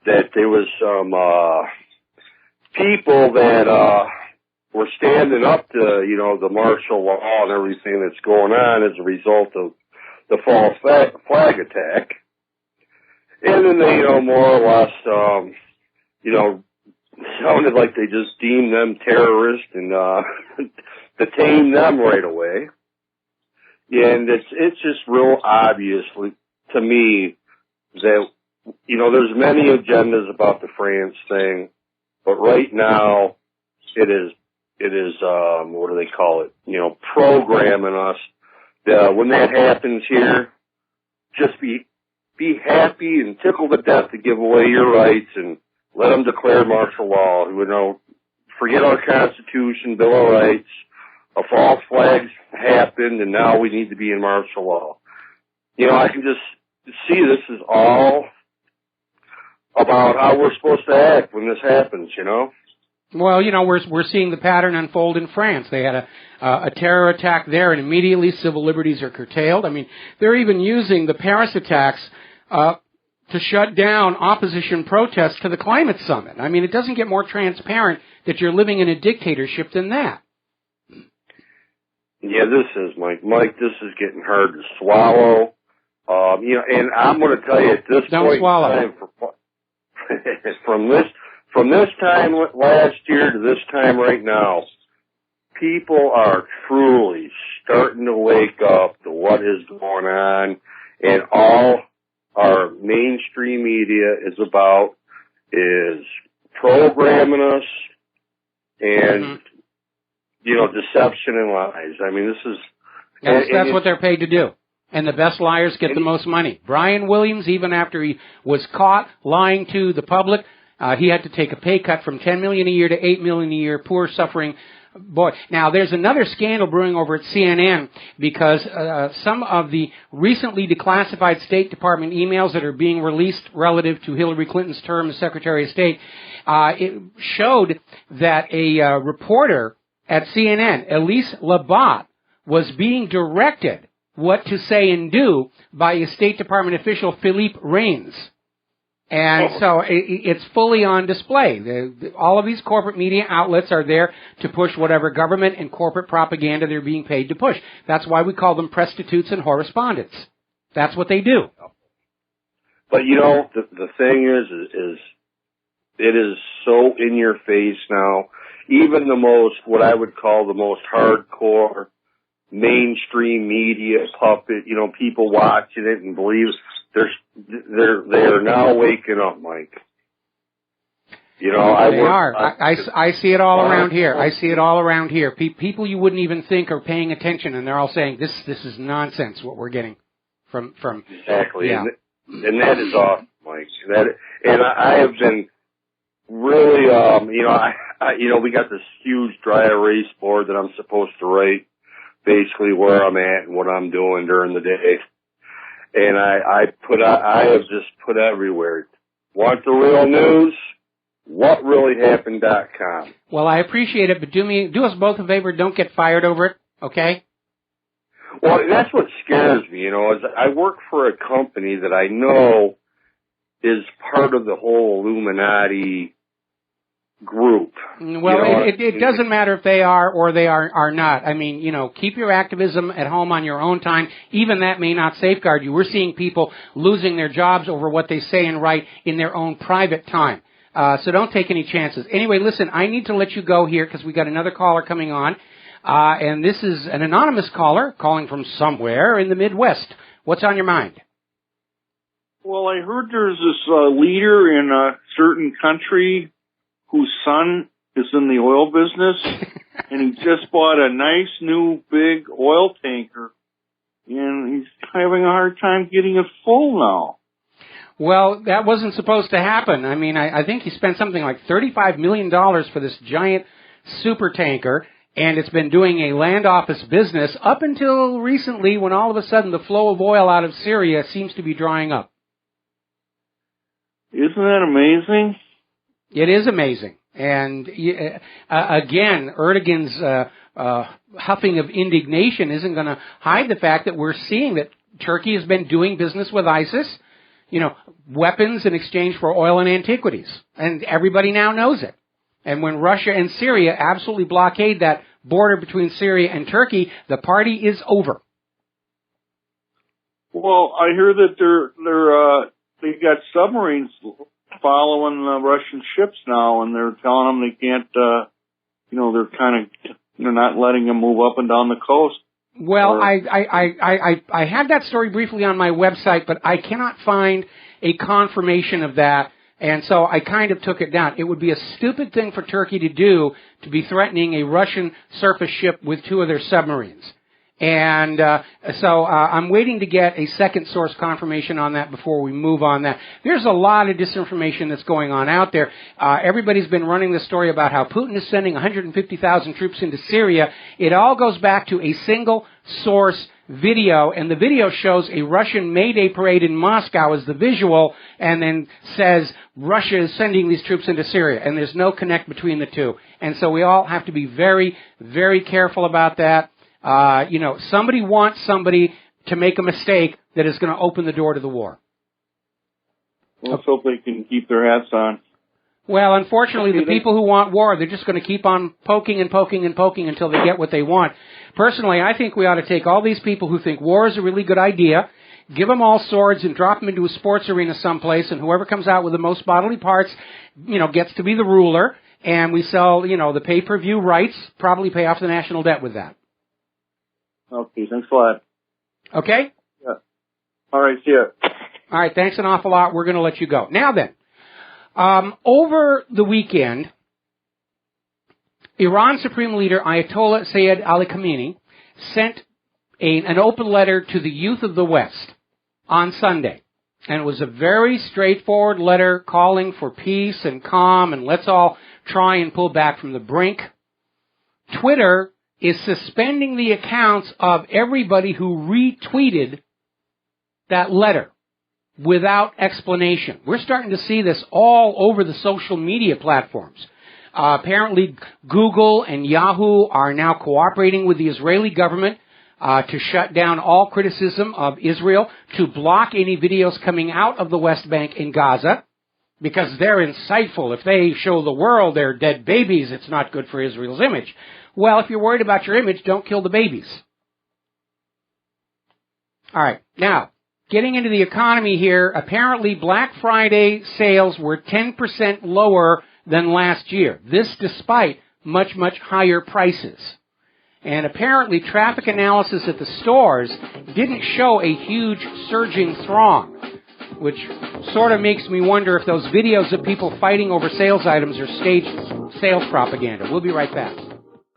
that there was some people that were standing up to, the martial law and everything that's going on as a result of the false flag attack. And then they, more or less, sounded like they just deemed them terrorists and detained them right away. And it's just real obvious to me that, there's many agendas about the France thing, but right now it is what do they call it? Programming us that when that happens here, just be be happy and tickled to death to give away your rights and let them declare martial law. You know, forget our Constitution, Bill of Rights. A false flag happened, and now we need to be in martial law. You know, I can just see this is all about how we're supposed to act when this happens, you know? Well, you know, we're seeing the pattern unfold in France. They had a terror attack there, and immediately civil liberties are curtailed. I mean, they're even using the Paris attacks to shut down opposition protests to the climate summit. I mean, it doesn't get more transparent that you're living in a dictatorship than that. Yeah, this is, Mike. Mike, this is getting hard to swallow. You know, and I'm going to tell you at this Don't point swallow. in time, from this time last year to this time right now, people are truly starting to wake up to what is going on, and all our mainstream media is about is programming us and, you know, deception and lies. I mean, this is... That's what they're paid to do. And the best liars get the most money. Brian Williams, even after he was caught lying to the public, he had to take a pay cut from $10 million a year to $8 million a year. Poor, suffering boy. Now, there's another scandal brewing over at CNN because some of the recently declassified State Department emails that are being released relative to Hillary Clinton's term as Secretary of State, it showed that a reporter at CNN, Elise Labat, was being directed what to say and do by a State Department official, Philippe Reines. And so it's fully on display. All of these corporate media outlets are there to push whatever government and corporate propaganda they're being paid to push. That's why we call them prostitutes and correspondents. That's what they do. But, you know, the thing is it is so in your face now. Even the most, what I would call the most hardcore mainstream media puppet, you know, people watching it and believe they're now waking up, Mike. You know, I see it all around here. I see it all around here. People you wouldn't even think are paying attention, and they're all saying this is nonsense. What we're getting from exactly, yeah. and that is awesome, Mike. I have been really, you know, we got this huge dry erase board that I'm supposed to write basically where I'm at and what I'm doing during the day. And I have just put everywhere. Want the real news? WhatReallyHappened.com. Well, I appreciate it, but do us both a favor. Don't get fired over it, okay? Well, that's what scares me, you know, is I work for a company that I know is part of the whole Illuminati group. Well, you know, it doesn't matter if they are or they are not. I mean, you know, keep your activism at home on your own time. Even that may not safeguard you. We're seeing people losing their jobs over what they say and write in their own private time. So don't take any chances. Anyway, listen, I need to let you go here because we got another caller coming on. And this is an anonymous caller calling from somewhere in the Midwest. What's on your mind? Well, I heard there's this leader in a certain country whose son is in the oil business, and he just bought a nice new big oil tanker, and he's having a hard time getting it full now. Well, that wasn't supposed to happen. I mean, I think he spent something like $35 million for this giant super tanker, and it's been doing a land office business up until recently when all of a sudden the flow of oil out of Syria seems to be drying up. Isn't that amazing? It is amazing. And again, Erdogan's huffing of indignation isn't going to hide the fact that we're seeing that Turkey has been doing business with ISIS, you know, weapons in exchange for oil and antiquities. And everybody now knows it. And when Russia and Syria absolutely blockade that border between Syria and Turkey, the party is over. Well, I hear that they got submarines following Russian ships now, and they're telling them they can't, they're not letting them move up and down the coast. Well, I had that story briefly on my website, but I cannot find a confirmation of that, and so I kind of took it down. It would be a stupid thing for Turkey to do to be threatening a Russian surface ship with two of their submarines. And so I'm waiting to get a second source confirmation on that before we move on that. There's a lot of disinformation that's going on out there. Everybody's been running the story about how Putin is sending 150,000 troops into Syria. It all goes back to a single source video, and the video shows a Russian May Day parade in Moscow as the visual, and then says Russia is sending these troops into Syria, and there's no connect between the two. And so we all have to be very, very careful about that. Somebody wants somebody to make a mistake that is going to open the door to the war. Let's hope they can keep their hats on. Well, unfortunately, the people who want war, they're just going to keep on poking and poking and poking until they get what they want. Personally, I think we ought to take all these people who think war is a really good idea, give them all swords and drop them into a sports arena someplace, and whoever comes out with the most bodily parts, gets to be the ruler, and we sell, the pay-per-view rights, probably pay off the national debt with that. Okay, thanks a lot. Okay? Yeah. All right, see ya. All right, thanks an awful lot. We're going to let you go. Now then, over the weekend, Iran Supreme Leader Ayatollah Sayyid Ali Khamenei sent an open letter to the youth of the West on Sunday. And it was a very straightforward letter calling for peace and calm, and let's all try and pull back from the brink. Twitter is suspending the accounts of everybody who retweeted that letter without explanation. We're starting to see this all over the social media platforms. Apparently, Google and Yahoo are now cooperating with the Israeli government to shut down all criticism of Israel, to block any videos coming out of the West Bank in Gaza, because they're insightful. If they show the world their dead babies, it's not good for Israel's image. Well, if you're worried about your image, don't kill the babies. All right. Now, getting into the economy here, apparently Black Friday sales were 10% lower than last year. This despite much, much higher prices. And apparently traffic analysis at the stores didn't show a huge surging throng, which sort of makes me wonder if those videos of people fighting over sales items are staged sales propaganda. We'll be right back.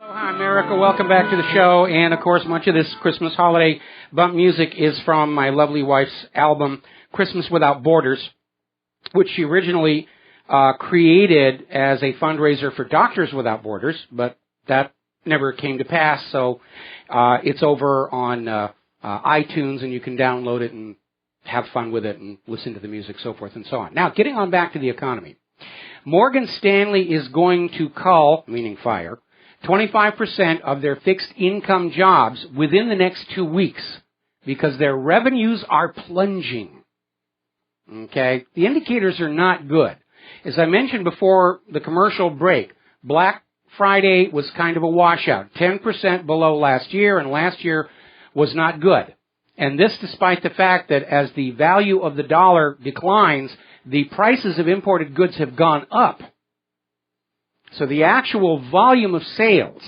Hi, America. Welcome back to the show. And, of course, much of this Christmas holiday bump music is from my lovely wife's album, Christmas Without Borders, which she originally created as a fundraiser for Doctors Without Borders, but that never came to pass. So it's over on iTunes, and you can download it and have fun with it and listen to the music, so forth and so on. Now, getting on back to the economy. Morgan Stanley is going to cull, meaning fire, 25% of their fixed income jobs within the next 2 weeks because their revenues are plunging. Okay? The indicators are not good. As I mentioned before the commercial break, Black Friday was kind of a washout, 10% below last year, and last year was not good. And this despite the fact that as the value of the dollar declines, the prices of imported goods have gone up. So the actual volume of sales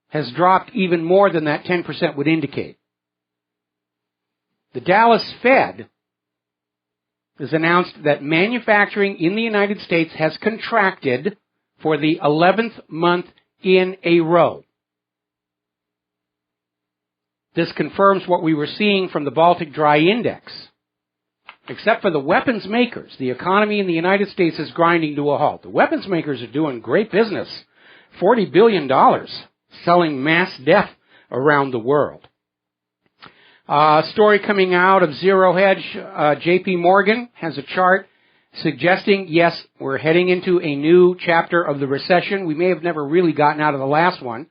has dropped even more than that 10% would indicate. The Dallas Fed has announced that manufacturing in the United States has contracted for the 11th month in a row. This confirms what we were seeing from the Baltic Dry Index. Except for the weapons makers, the economy in the United States is grinding to a halt. The weapons makers are doing great business. $40 billion selling mass death around the world. Story coming out of Zero Hedge, JP Morgan has a chart suggesting, yes, we're heading into a new chapter of the recession. We may have never really gotten out of the last one.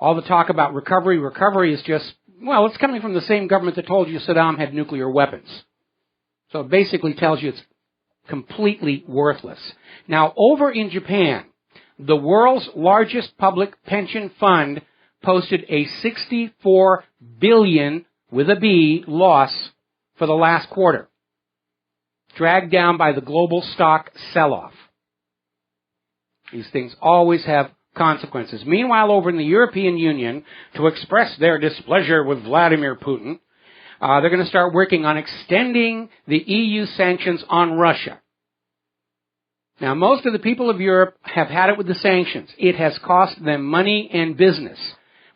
All the talk about recovery is just, well, it's coming from the same government that told you Saddam had nuclear weapons. So it basically tells you it's completely worthless. Now, over in Japan, the world's largest public pension fund posted a $64 billion, with a B, loss for the last quarter, dragged down by the global stock sell-off. These things always have consequences. Meanwhile, over in the European Union, to express their displeasure with Vladimir Putin, they're going to start working on extending the EU sanctions on Russia. Now, most of the people of Europe have had it with the sanctions. It has cost them money and business.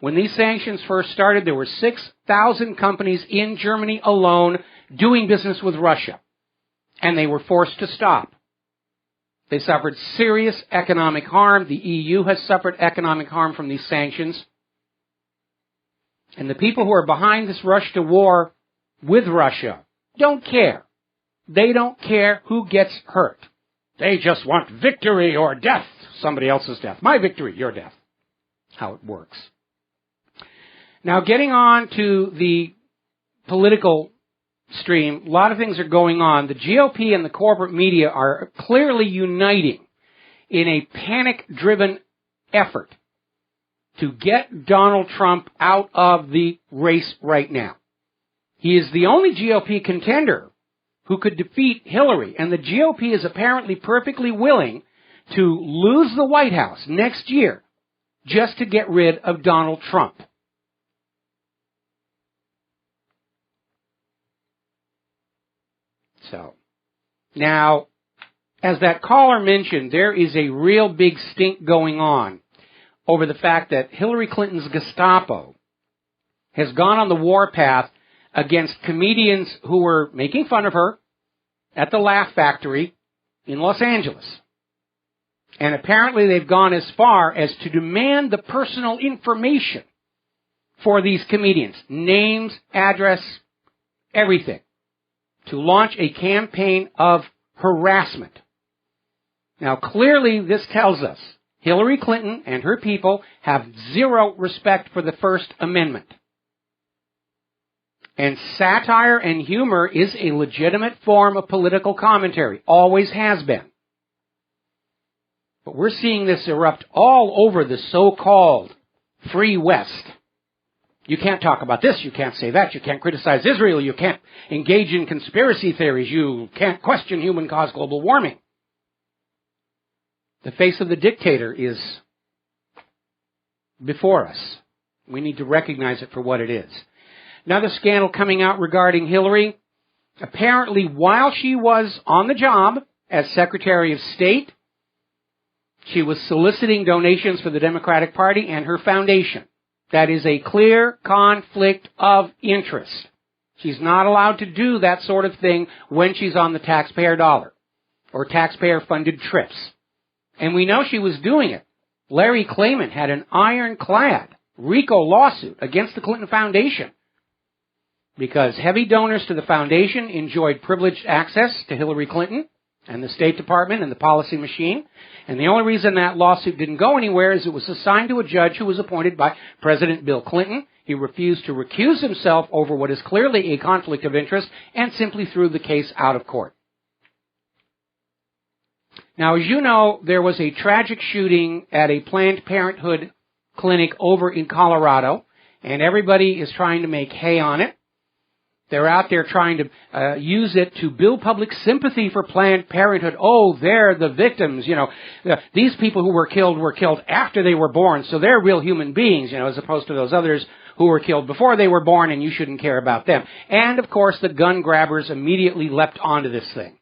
When these sanctions first started, there were 6,000 companies in Germany alone doing business with Russia, and they were forced to stop. They suffered serious economic harm. The EU has suffered economic harm from these sanctions. And the people who are behind this rush to war with Russia don't care. They don't care who gets hurt. They just want victory or death. Somebody else's death. My victory, your death. How it works. Now, getting on to the political stream, a lot of things are going on. The GOP and the corporate media are clearly uniting in a panic-driven effort to get Donald Trump out of the race right now. He is the only GOP contender who could defeat Hillary, and the GOP is apparently perfectly willing to lose the White House next year just to get rid of Donald Trump. So, now, as that caller mentioned, there is a real big stink going on over the fact that Hillary Clinton's Gestapo has gone on the warpath against comedians who were making fun of her at the Laugh Factory in Los Angeles. And apparently they've gone as far as to demand the personal information for these comedians. Names, address, everything. To launch a campaign of harassment. Now clearly this tells us Hillary Clinton and her people have zero respect for the First Amendment. And satire and humor is a legitimate form of political commentary. Always has been. But we're seeing this erupt all over the so-called Free West. You can't talk about this, you can't say that, you can't criticize Israel, you can't engage in conspiracy theories, you can't question human-caused global warming. The face of the dictator is before us. We need to recognize it for what it is. Another scandal coming out regarding Hillary. Apparently, while she was on the job as Secretary of State, she was soliciting donations for the Democratic Party and her foundation. That is a clear conflict of interest. She's not allowed to do that sort of thing when she's on the taxpayer dollar or taxpayer-funded trips. And we know she was doing it. Larry Klayman had an ironclad RICO lawsuit against the Clinton Foundation because heavy donors to the foundation enjoyed privileged access to Hillary Clinton and the State Department and the policy machine. And the only reason that lawsuit didn't go anywhere is it was assigned to a judge who was appointed by President Bill Clinton. He refused to recuse himself over what is clearly a conflict of interest and simply threw the case out of court. Now, as you know, there was a tragic shooting at a Planned Parenthood clinic over in Colorado, and everybody is trying to make hay on it. They're out there trying to use it to build public sympathy for Planned Parenthood. Oh, they're the victims, you know. These people who were killed after they were born, so they're real human beings, you know, as opposed to those others who were killed before they were born, and you shouldn't care about them. And, of course, the gun grabbers immediately leapt onto this thing.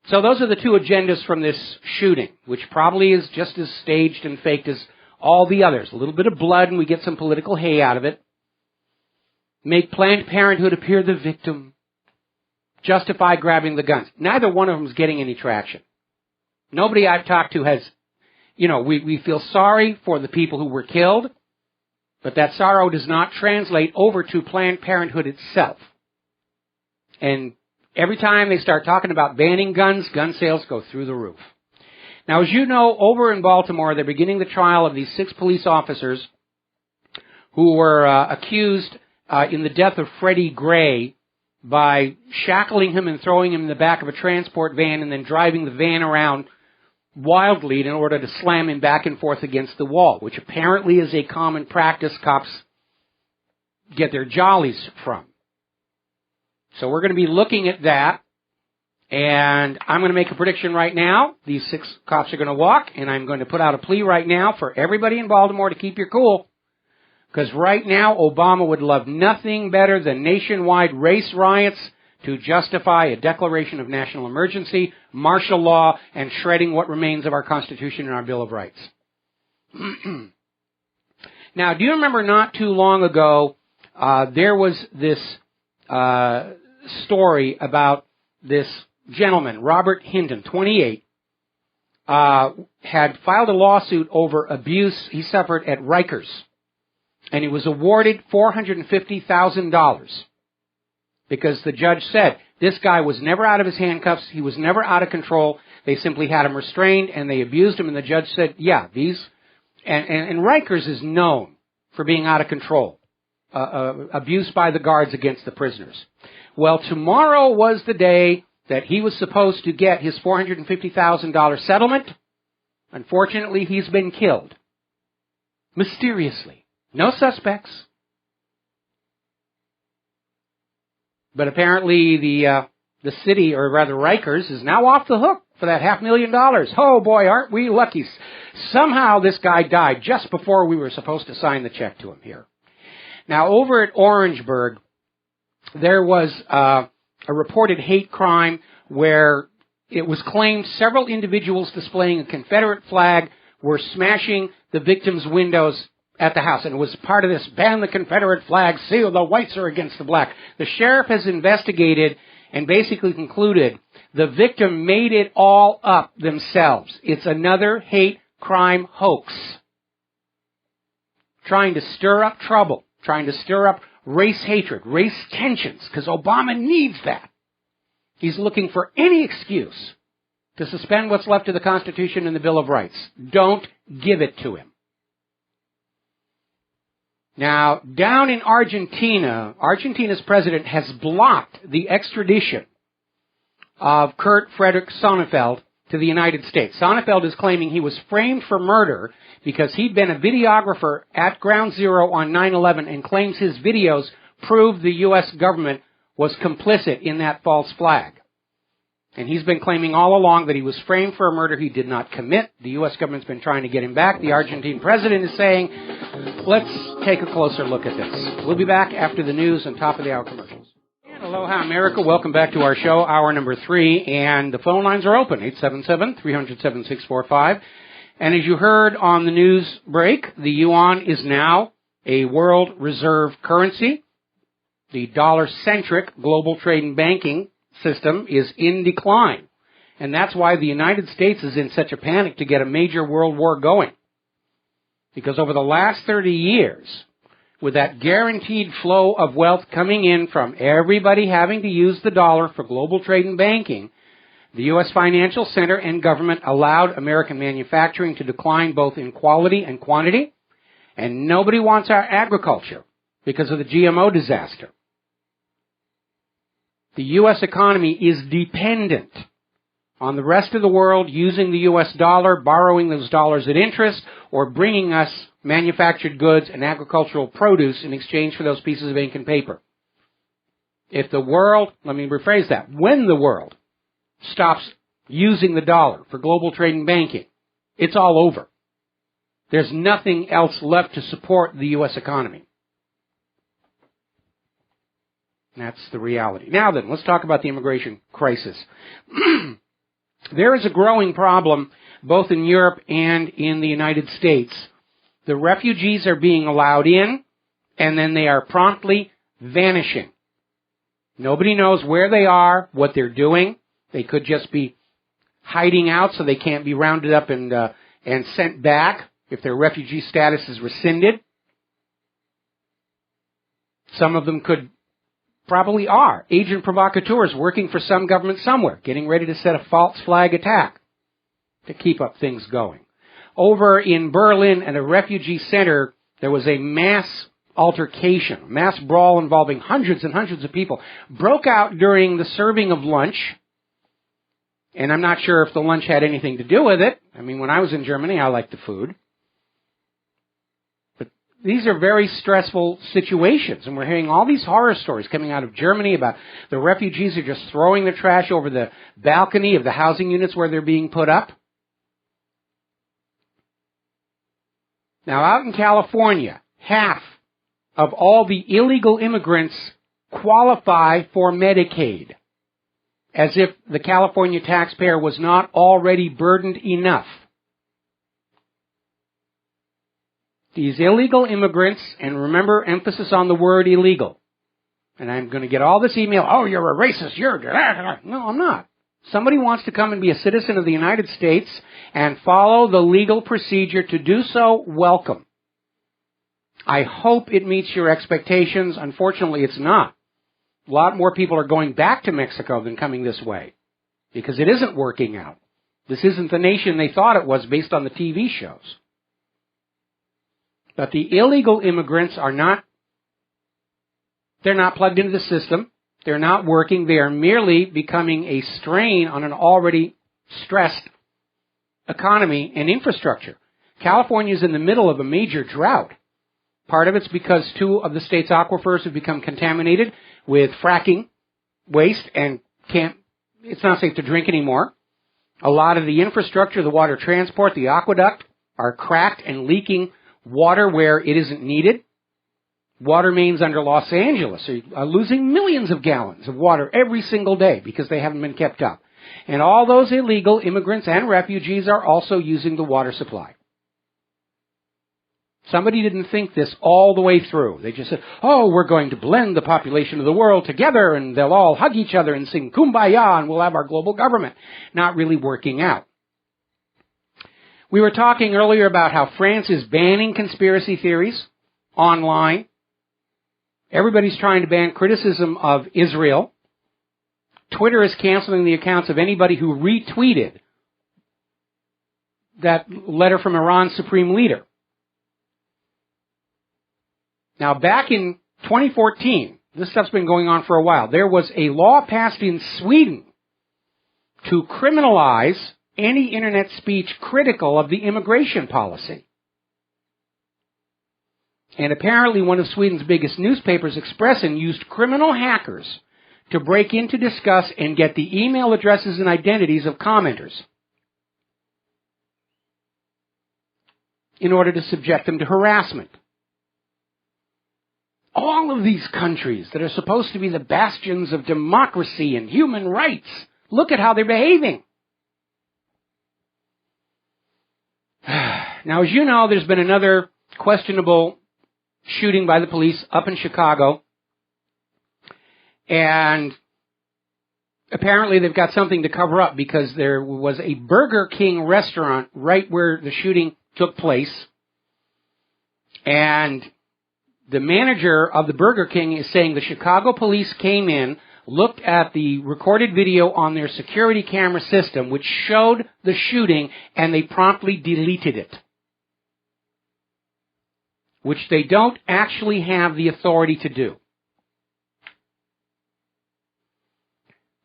So those are the two agendas from this shooting, which probably is just as staged and faked as all the others. A little bit of blood, and we get some political hay out of it. Make Planned Parenthood appear the victim. Justify grabbing the guns. Neither one of them is getting any traction. Nobody I've talked to has, you know, we feel sorry for the people who were killed, but that sorrow does not translate over to Planned Parenthood itself. And every time they start talking about banning guns, gun sales go through the roof. Now, as you know, over in Baltimore, they're beginning the trial of these 6 police officers who were accused in the death of Freddie Gray by shackling him and throwing him in the back of a transport van and then driving the van around wildly in order to slam him back and forth against the wall, which apparently is a common practice cops get their jollies from. So we're going to be looking at that, and I'm going to make a prediction right now. These 6 cops are going to walk, and I'm going to put out a plea right now for everybody in Baltimore to keep your cool. Because right now, Obama would love nothing better than nationwide race riots to justify a declaration of national emergency, martial law, and shredding what remains of our Constitution and our Bill of Rights. Now, do you remember not too long ago, there was this story about this gentleman, Robert Hinton, 28, had filed a lawsuit over abuse he suffered at Rikers, and he was awarded $450,000 because the judge said this guy was never out of his handcuffs, he was never out of control, they simply had him restrained and they abused him, and the judge said, yeah, and Rikers is known for being out of control, abuse by the guards against the prisoners. Well, tomorrow was the day that he was supposed to get his $450,000 settlement. Unfortunately, he's been killed. Mysteriously. No suspects. But apparently the city, or rather Rikers, is now off the hook for that $500,000. Oh boy, aren't we lucky. Somehow this guy died just before we were supposed to sign the check to him here. Now, over at Orangeburg, there was a reported hate crime where it was claimed several individuals displaying a Confederate flag were smashing the victim's windows at the house. And it was part of this ban the Confederate flag, seal the whites are against the black. The sheriff has investigated and basically concluded the victim made it all up themselves. It's another hate crime hoax. Trying to stir up trouble, trying to stir up race hatred, race tensions, because Obama needs that. He's looking for any excuse to suspend what's left of the Constitution and the Bill of Rights. Don't give it to him. Now, down in Argentina, Argentina's president has blocked the extradition of Kurt Frederick Sonnenfeld to the United States. Sonnenfeld is claiming he was framed for murder because he'd been a videographer at Ground Zero on 9/11 and claims his videos proved the U.S. government was complicit in that false flag. And he's been claiming all along that he was framed for a murder he did not commit. The U.S. government's been trying to get him back. The Argentine president is saying, let's take a closer look at this. We'll be back after the news and top of the hour commercials. And aloha, America. Welcome back to our show, hour number 3. And the phone lines are open, 877-300-7645. And as you heard on the news break, the yuan is now a world reserve currency. The dollar-centric global trade and banking system is in decline. And that's why the United States is in such a panic to get a major world war going. Because over the last 30 years, with that guaranteed flow of wealth coming in from everybody having to use the dollar for global trade and banking, the U.S. financial center and government allowed American manufacturing to decline both in quality and quantity. And nobody wants our agriculture because of the GMO disaster. The U.S. economy is dependent on the rest of the world using the U.S. dollar, borrowing those dollars at interest, or bringing us manufactured goods and agricultural produce in exchange for those pieces of ink and paper. If the world, let me rephrase that, when the world stops using the dollar for global trade and banking, it's all over. There's nothing else left to support the U.S. economy. That's the reality. Now then, let's talk about the immigration crisis. There is a growing problem both in Europe and in the United States. The refugees are being allowed in, and then they are promptly vanishing. Nobody knows where they are, what they're doing. They could just be hiding out so they can't be rounded up and sent back if their refugee status is rescinded. Some of them probably are agent provocateurs working for some government somewhere, getting ready to set a false flag attack to keep up things going. Over in Berlin at a refugee center, there was a mass altercation, a mass brawl involving hundreds and hundreds of people. Broke out during the serving of lunch, and I'm not sure if the lunch had anything to do with it. I mean, when I was in Germany, I liked the food. These are very stressful situations, and we're hearing all these horror stories coming out of Germany about the refugees are just throwing their trash over the balcony of the housing units where they're being put up. Now, out in California, half of all the illegal immigrants qualify for Medicaid, as if the California taxpayer was not already burdened enough. These illegal immigrants, and remember, emphasis on the word illegal. And I'm going to get all this email, oh, you're a racist, No, I'm not. Somebody wants to come and be a citizen of the United States and follow the legal procedure to do so, welcome. I hope it meets your expectations. Unfortunately, it's not. A lot more people are going back to Mexico than coming this way because it isn't working out. This isn't the nation they thought it was based on the TV shows. But the illegal immigrants are not, they're not plugged into the system. They're not working. They are merely becoming a strain on an already stressed economy and infrastructure. California is in the middle of a major drought. Part of it's because 2 of the state's aquifers have become contaminated with fracking waste and it's not safe to drink anymore. A lot of the infrastructure, the water transport, the aqueduct are cracked and leaking water where it isn't needed. Water mains under Los Angeles are losing millions of gallons of water every single day because they haven't been kept up. And all those illegal immigrants and refugees are also using the water supply. Somebody didn't think this all the way through. They just said, oh, we're going to blend the population of the world together and they'll all hug each other and sing Kumbaya and we'll have our global government. Not really working out. We were talking earlier about how France is banning conspiracy theories online. Everybody's trying to ban criticism of Israel. Twitter is canceling the accounts of anybody who retweeted that letter from Iran's supreme leader. Now, back in 2014, this stuff's been going on for a while, there was a law passed in Sweden to criminalize any internet speech critical of the immigration policy. And apparently one of Sweden's biggest newspapers, Expressen, used criminal hackers to break in to discuss and get the email addresses and identities of commenters in order to subject them to harassment. All of these countries that are supposed to be the bastions of democracy and human rights, look at how they're behaving. Now, as you know, there's been another questionable shooting by the police up in Chicago. And apparently they've got something to cover up because there was a Burger King restaurant right where the shooting took place. And the manager of the Burger King is saying the Chicago police came in, looked at the recorded video on their security camera system, which showed the shooting, and they promptly deleted it. Which they don't actually have the authority to do.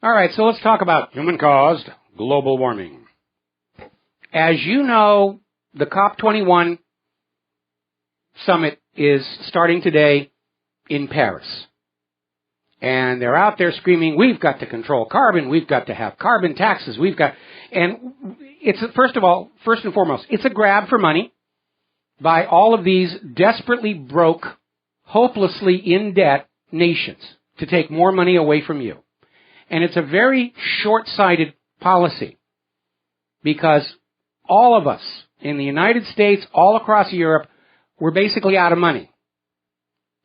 All right, so let's talk about human-caused global warming. As you know, the COP21 summit is starting today in Paris. And they're out there screaming, we've got to control carbon, we've got to have carbon taxes, and it's, first and foremost, it's a grab for money by all of these desperately broke, hopelessly in debt nations to take more money away from you. And it's a very short-sighted policy because all of us in the United States, all across Europe, we're basically out of money.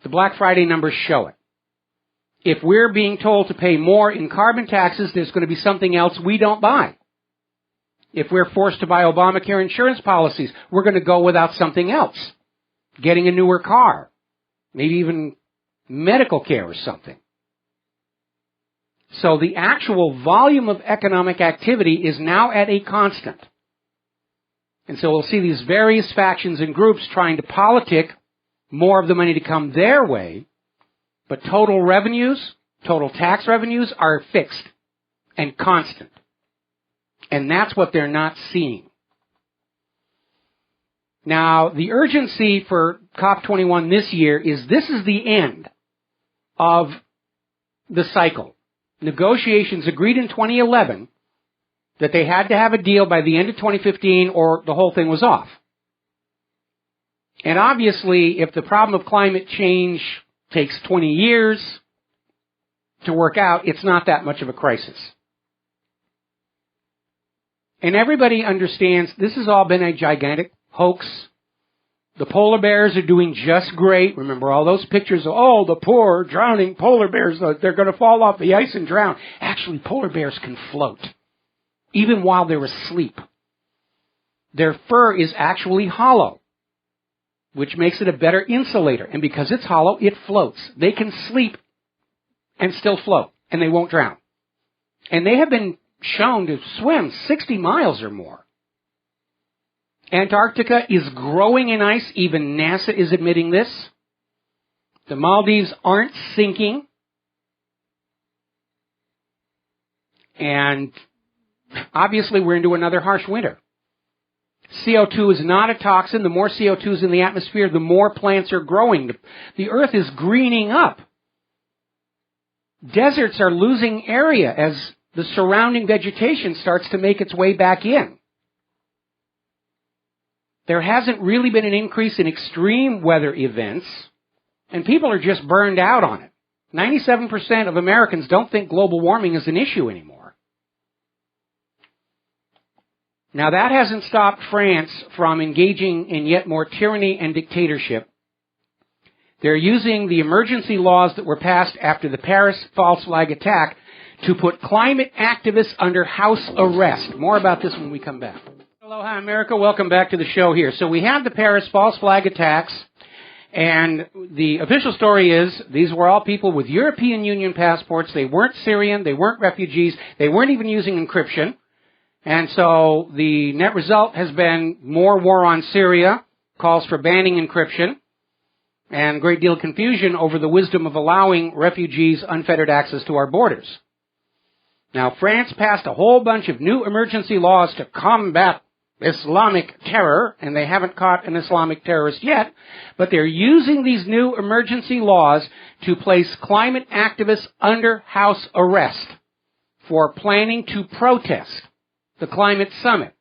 The Black Friday numbers show it. If we're being told to pay more in carbon taxes, there's going to be something else we don't buy. If we're forced to buy Obamacare insurance policies, we're going to go without something else. Getting a newer car. Maybe even medical care or something. So the actual volume of economic activity is now at a constant. And so we'll see these various factions and groups trying to politic more of the money to come their way, but total revenues, total tax revenues are fixed and constant. And that's what they're not seeing. Now, the urgency for COP21 this year is this is the end of the cycle. Negotiations agreed in 2011 that they had to have a deal by the end of 2015 or the whole thing was off. And obviously, if the problem of climate change takes 20 years to work out, it's not that much of a crisis. And everybody understands this has all been a gigantic hoax. The polar bears are doing just great. Remember all those pictures of, oh, the poor drowning polar bears, they're going to fall off the ice and drown. Actually, polar bears can float, even while they're asleep. Their fur is actually hollow, which makes it a better insulator. And because it's hollow, it floats. They can sleep and still float, and they won't drown. And they have been shown to swim 60 miles or more. Antarctica is growing in ice. Even NASA is admitting this. The Maldives aren't sinking. And obviously we're into another harsh winter. CO2 is not a toxin. The more CO2 is in the atmosphere, the more plants are growing. The Earth is greening up. Deserts are losing area as the surrounding vegetation starts to make its way back in. There hasn't really been an increase in extreme weather events, and people are just burned out on it. 97% of Americans don't think global warming is an issue anymore. Now, that hasn't stopped France from engaging in yet more tyranny and dictatorship. They're using the emergency laws that were passed after the Paris false flag attack to put climate activists under house arrest. More about this when we come back. Aloha, America. Welcome back to the show here. So we have the Paris false flag attacks, and the official story is these were all people with European Union passports. They weren't Syrian. They weren't refugees. They weren't even using encryption. And so the net result has been more war on Syria, calls for banning encryption, and a great deal of confusion over the wisdom of allowing refugees unfettered access to our borders. Now, France passed a whole bunch of new emergency laws to combat Islamic terror, and they haven't caught an Islamic terrorist yet, but they're using these new emergency laws to place climate activists under house arrest for planning to protest the climate summit.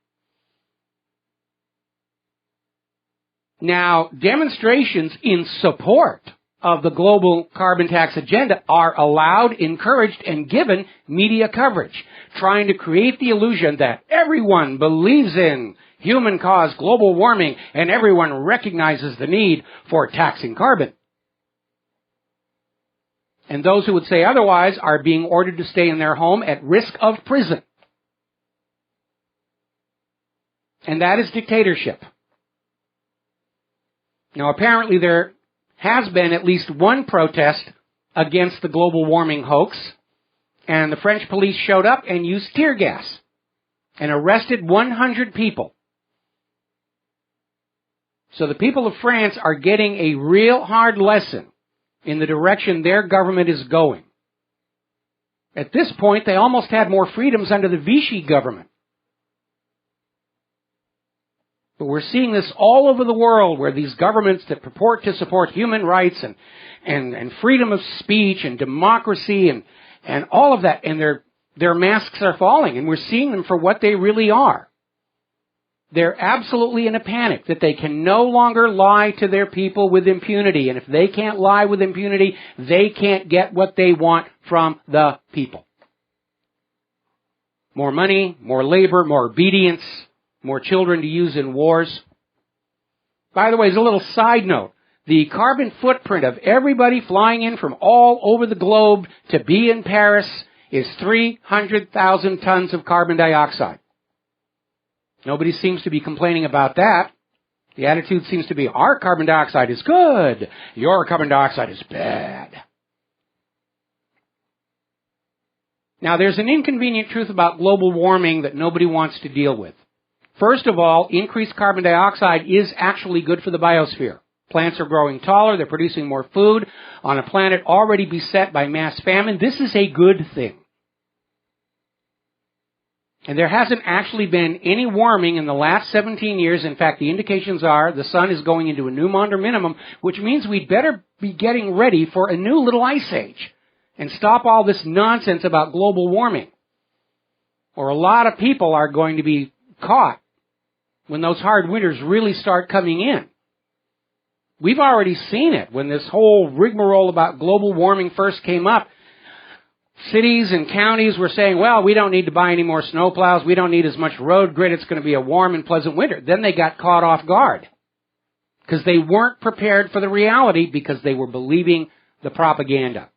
Now, demonstrations in support of the global carbon tax agenda are allowed, encouraged, and given media coverage, trying to create the illusion that everyone believes in human-caused global warming and everyone recognizes the need for taxing carbon. And those who would say otherwise are being ordered to stay in their home at risk of prison. And that is dictatorship. Now, apparently there has been at least one protest against the global warming hoax, and the French police showed up and used tear gas and arrested 100 people. So the people of France are getting a real hard lesson in the direction their government is going. At this point, they almost had more freedoms under the Vichy government. But we're seeing this all over the world, where these governments that purport to support human rights and freedom of speech and democracy and all of that, and their masks are falling, and we're seeing them for what they really are. They're absolutely in a panic that they can no longer lie to their people with impunity, and if they can't lie with impunity, they can't get what they want from the people. More money, more labor, more obedience, more children to use in wars. By the way, as a little side note, the carbon footprint of everybody flying in from all over the globe to be in Paris is 300,000 tons of carbon dioxide. Nobody seems to be complaining about that. The attitude seems to be, our carbon dioxide is good, your carbon dioxide is bad. Now, there's an inconvenient truth about global warming that nobody wants to deal with. First of all, increased carbon dioxide is actually good for the biosphere. Plants are growing taller, they're producing more food on a planet already beset by mass famine. This is a good thing. And there hasn't actually been any warming in the last 17 years. In fact, the indications are the sun is going into a new Maunder minimum, which means we'd better be getting ready for a new little ice age and stop all this nonsense about global warming. Or a lot of people are going to be caught when those hard winters really start coming in. We've already seen it when this whole rigmarole about global warming first came up. Cities and counties were saying, well, we don't need to buy any more snowplows. We don't need as much road grid. It's going to be a warm and pleasant winter. Then they got caught off guard. because they weren't prepared for the reality because they were believing the propaganda.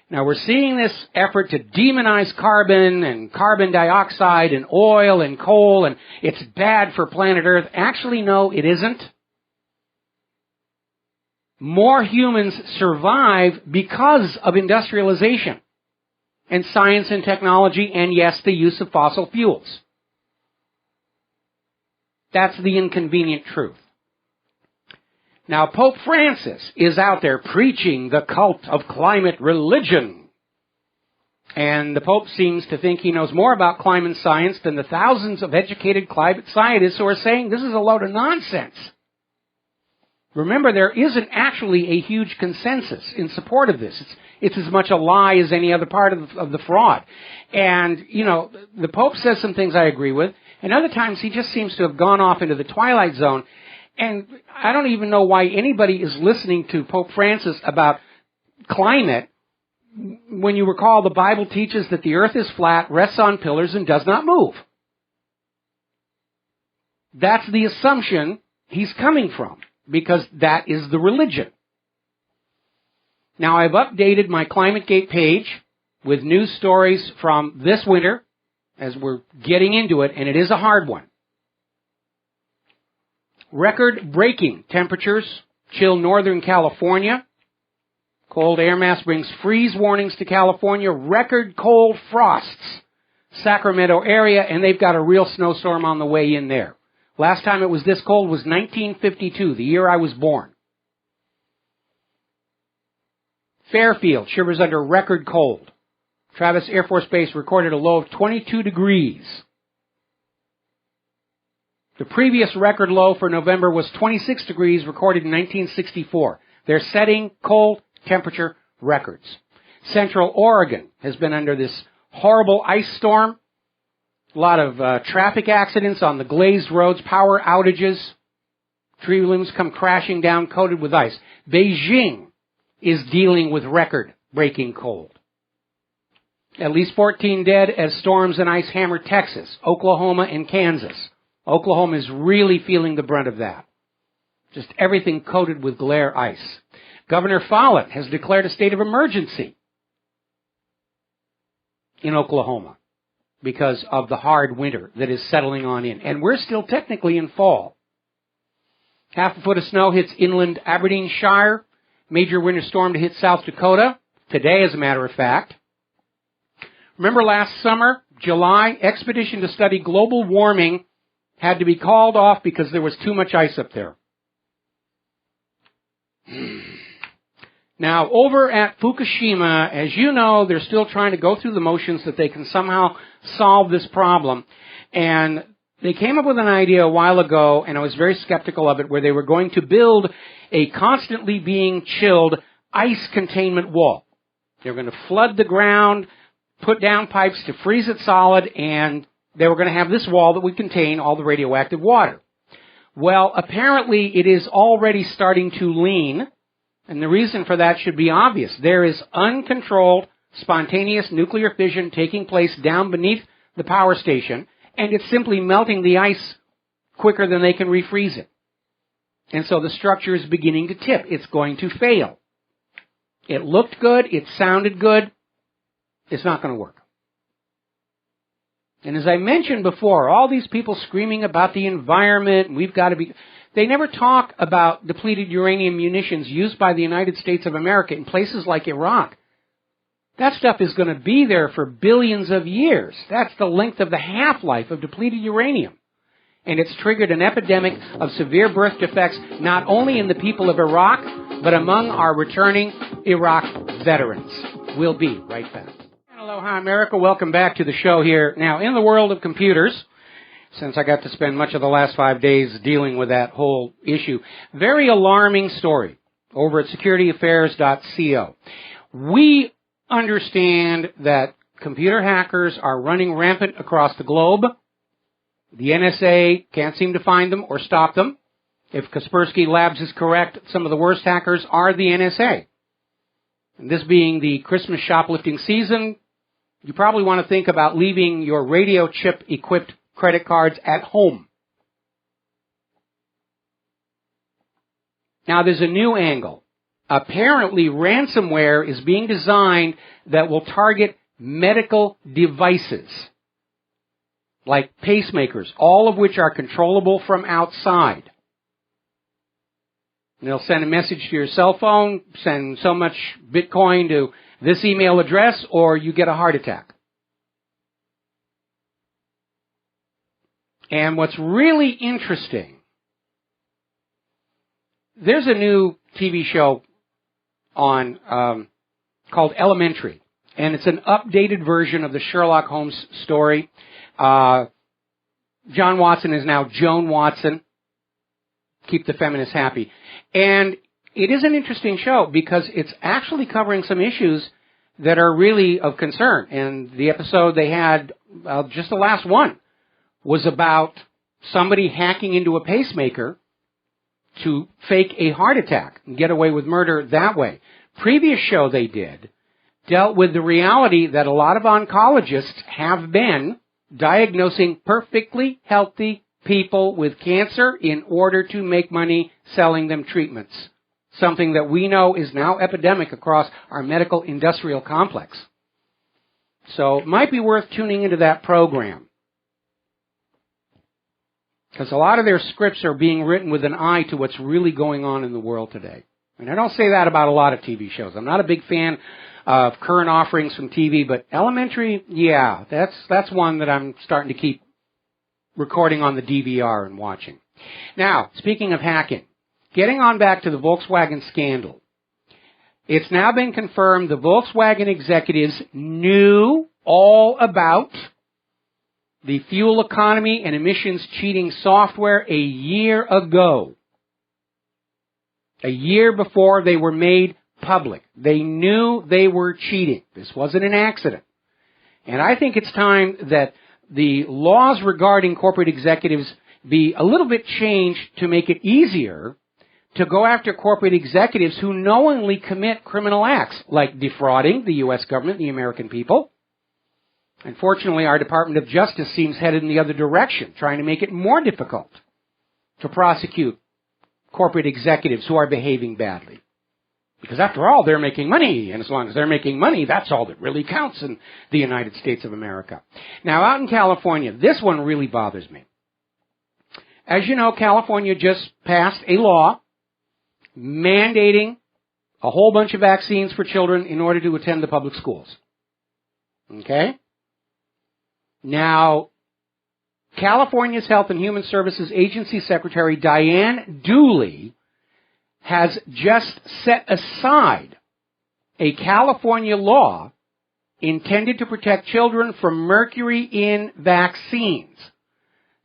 Now, we're seeing this effort to demonize carbon and carbon dioxide and oil and coal, and it's bad for planet Earth. Actually, no, it isn't. More humans survive because of industrialization and science and technology and, yes, the use of fossil fuels. That's the inconvenient truth. Now, Pope Francis is out there preaching the cult of climate religion. And the Pope seems to think he knows more about climate science than the thousands of educated climate scientists who are saying this is a load of nonsense. Remember, there isn't actually a huge consensus in support of this. It's as much a lie as any other part of the fraud. And, you know, the Pope says some things I agree with, and other times he just seems to have gone off into the twilight zone. And I don't even know why anybody is listening to Pope Francis about climate when you recall the Bible teaches that the earth is flat, rests on pillars, and does not move. That's the assumption he's coming from, because that is the religion. Now, I've updated my ClimateGate page with news stories from this winter as we're getting into it, and it is a hard one. Record-breaking temperatures chill northern California. Cold air mass brings freeze warnings to California. Record cold frosts, Sacramento area, and they've got a real snowstorm on the way in there. Last time it was this cold was 1952, the year I was born. Fairfield shivers under record cold. Travis Air Force Base recorded a low of 22 degrees. The previous record low for November was 26 degrees, recorded in 1964. They're setting cold temperature records. Central Oregon has been under this horrible ice storm. A lot of traffic accidents on the glazed roads, power outages. Tree limbs come crashing down coated with ice. Beijing is dealing with record-breaking cold. At least 14 dead as storms and ice hammer Texas, Oklahoma, and Kansas. Oklahoma is really feeling the brunt of that. Just everything coated with glare ice. Governor Follett has declared a state of emergency in Oklahoma because of the hard winter that is settling on in. And we're still technically in fall. Half a foot of snow hits inland Aberdeenshire. Major winter storm to hit South Dakota. Today, as a matter of fact. Remember last summer, July, expedition to study global warming had to be called off because there was too much ice up there. Now, over at Fukushima, as you know, they're still trying to go through the motions that they can somehow solve this problem. And they came up with an idea a while ago, and I was very skeptical of it, where they were going to build a constantly being chilled ice containment wall. They were going to flood the ground, put down pipes to freeze it solid, and they were going to have this wall that would contain all the radioactive water. Well, apparently it is already starting to lean, and the reason for that should be obvious. There is uncontrolled, spontaneous nuclear fission taking place down beneath the power station, and it's simply melting the ice quicker than they can refreeze it. And so the structure is beginning to tip. It's going to fail. It looked good. It sounded good. It's not going to work. And as I mentioned before, all these people screaming about the environment, and we've got to be... They never talk about depleted uranium munitions used by the United States of America in places like Iraq. That stuff is going to be there for billions of years. That's the length of the half-life of depleted uranium. And it's triggered an epidemic of severe birth defects, not only in the people of Iraq, but among our returning Iraq veterans. We'll be right back. Aloha, America. Welcome back to the show here. Now, in the world of computers, since I got to spend much of the last 5 days dealing with that whole issue, very alarming story over at securityaffairs.co. We understand that computer hackers are running rampant across the globe. The NSA can't seem to find them or stop them. If Kaspersky Labs is correct, some of the worst hackers are the NSA. And this being the Christmas shoplifting season, you probably want to think about leaving your radio chip-equipped credit cards at home. Now, there's a new angle. Apparently, ransomware is being designed that will target medical devices, like pacemakers, all of which are controllable from outside. And they'll send a message to your cell phone, send so much Bitcoin to this email address, or you get a heart attack. And what's really interesting, there's a new TV show on called Elementary, and it's an updated version of the Sherlock Holmes story. John Watson is now Joan Watson. Keep the feminists happy. And it is an interesting show because it's actually covering some issues that are really of concern. And the episode they had, just the last one, was about somebody hacking into a pacemaker to fake a heart attack and get away with murder that way. Previous show they did dealt with the reality that a lot of oncologists have been diagnosing perfectly healthy people with cancer in order to make money selling them treatments. Something that we know is now epidemic across our medical industrial complex. So it might be worth tuning into that program, because a lot of their scripts are being written with an eye to what's really going on in the world today. And I don't say that about a lot of TV shows. I'm not a big fan of current offerings from TV, but Elementary, yeah, that's one that I'm starting to keep recording on the DVR and watching. Now, speaking of hacking, getting on back to the Volkswagen scandal, it's now been confirmed the Volkswagen executives knew all about the fuel economy and emissions cheating software a year ago. A year before they were made public. They knew they were cheating. This wasn't an accident. And I think it's time that the laws regarding corporate executives be a little bit changed to make it easier to go after corporate executives who knowingly commit criminal acts, like defrauding the U.S. government, the American people. Unfortunately, our Department of Justice seems headed in the other direction, trying to make it more difficult to prosecute corporate executives who are behaving badly. Because after all, they're making money, and as long as they're making money, that's all that really counts in the United States of America. Now, out in California, this one really bothers me. As you know, California just passed a law mandating a whole bunch of vaccines for children in order to attend the public schools. Okay? Now, California's Health and Human Services Agency Secretary Diane Dooley has just set aside a California law intended to protect children from mercury in vaccines.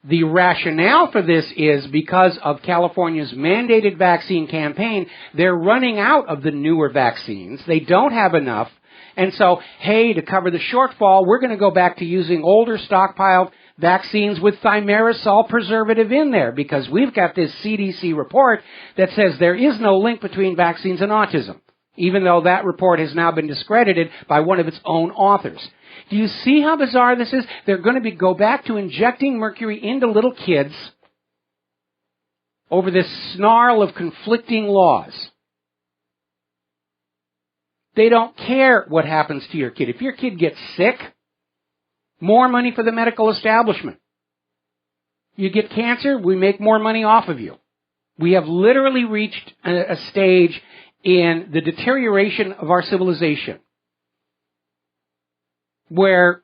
The rationale for this is because of California's mandated vaccine campaign, they're running out of the newer vaccines. They don't have enough. And so, hey, to cover the shortfall, we're going to go back to using older stockpiled vaccines with thimerosal preservative in there, because we've got this CDC report that says there is no link between vaccines and autism, even though that report has now been discredited by one of its own authors. Do you see how bizarre this is? They're going to go back to injecting mercury into little kids over this snarl of conflicting laws. They don't care what happens to your kid. If your kid gets sick, more money for the medical establishment. You get cancer, we make more money off of you. We have literally reached a stage in the deterioration of our civilization where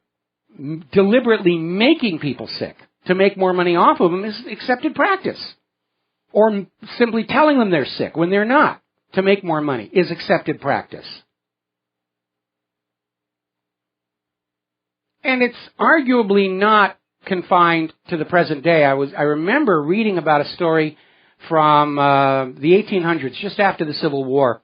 deliberately making people sick to make more money off of them is accepted practice. Or simply telling them they're sick when they're not to make more money is accepted practice. And it's arguably not confined to the present day. I remember reading about a story from the 1800s, just after the Civil War,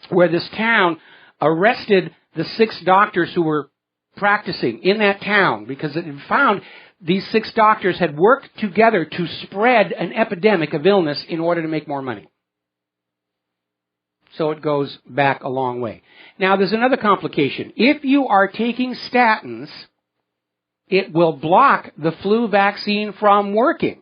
where this town arrested the 6 doctors who were practicing in that town because it had found these 6 doctors had worked together to spread an epidemic of illness in order to make more money. So it goes back a long way. Now, there's another complication. If you are taking statins, it will block the flu vaccine from working.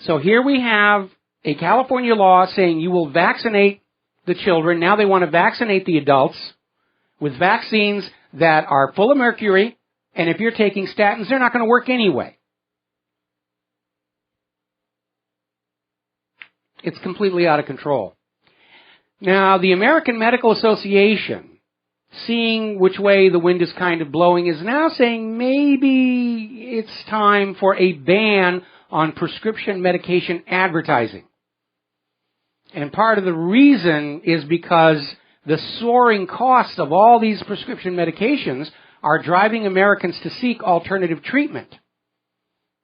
So here we have a California law saying you will vaccinate the children. Now they want to vaccinate the adults with vaccines that are full of mercury, and if you're taking statins, they're not going to work anyway. It's completely out of control. Now, the American Medical Association, seeing which way the wind is kind of blowing, is now saying maybe it's time for a ban on prescription medication advertising. And part of the reason is because the soaring costs of all these prescription medications are driving Americans to seek alternative treatment.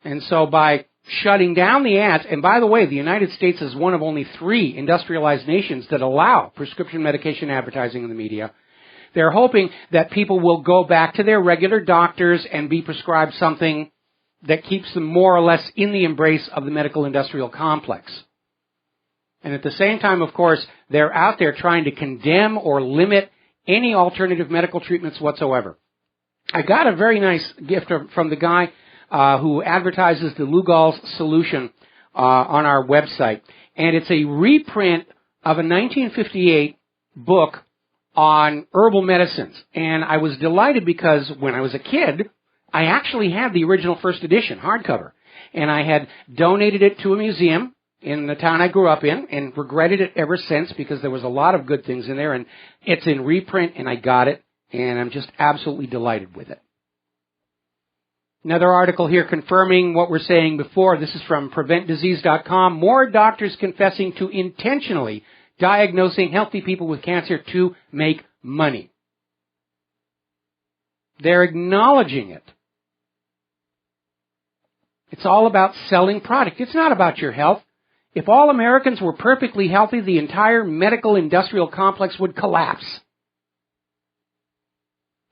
And so by shutting down the ads, and by the way, the United States is one of only 3 industrialized nations that allow prescription medication advertising in the media, they're hoping that people will go back to their regular doctors and be prescribed something that keeps them more or less in the embrace of the medical industrial complex. And at the same time, of course, they're out there trying to condemn or limit any alternative medical treatments whatsoever. I got a very nice gift from the guy who advertises the Lugol's solution on our website. And it's a reprint of a 1958 book on herbal medicines. And I was delighted because when I was a kid, I actually had the original first edition, hardcover. And I had donated it to a museum in the town I grew up in and regretted it ever since because there was a lot of good things in there. And it's in reprint, and I got it. And I'm just absolutely delighted with it. Another article here confirming what we're saying before. This is from PreventDisease.com. More doctors confessing to intentionally diagnosing healthy people with cancer to make money. They're acknowledging it. It's all about selling product. It's not about your health. If all Americans were perfectly healthy, the entire medical industrial complex would collapse.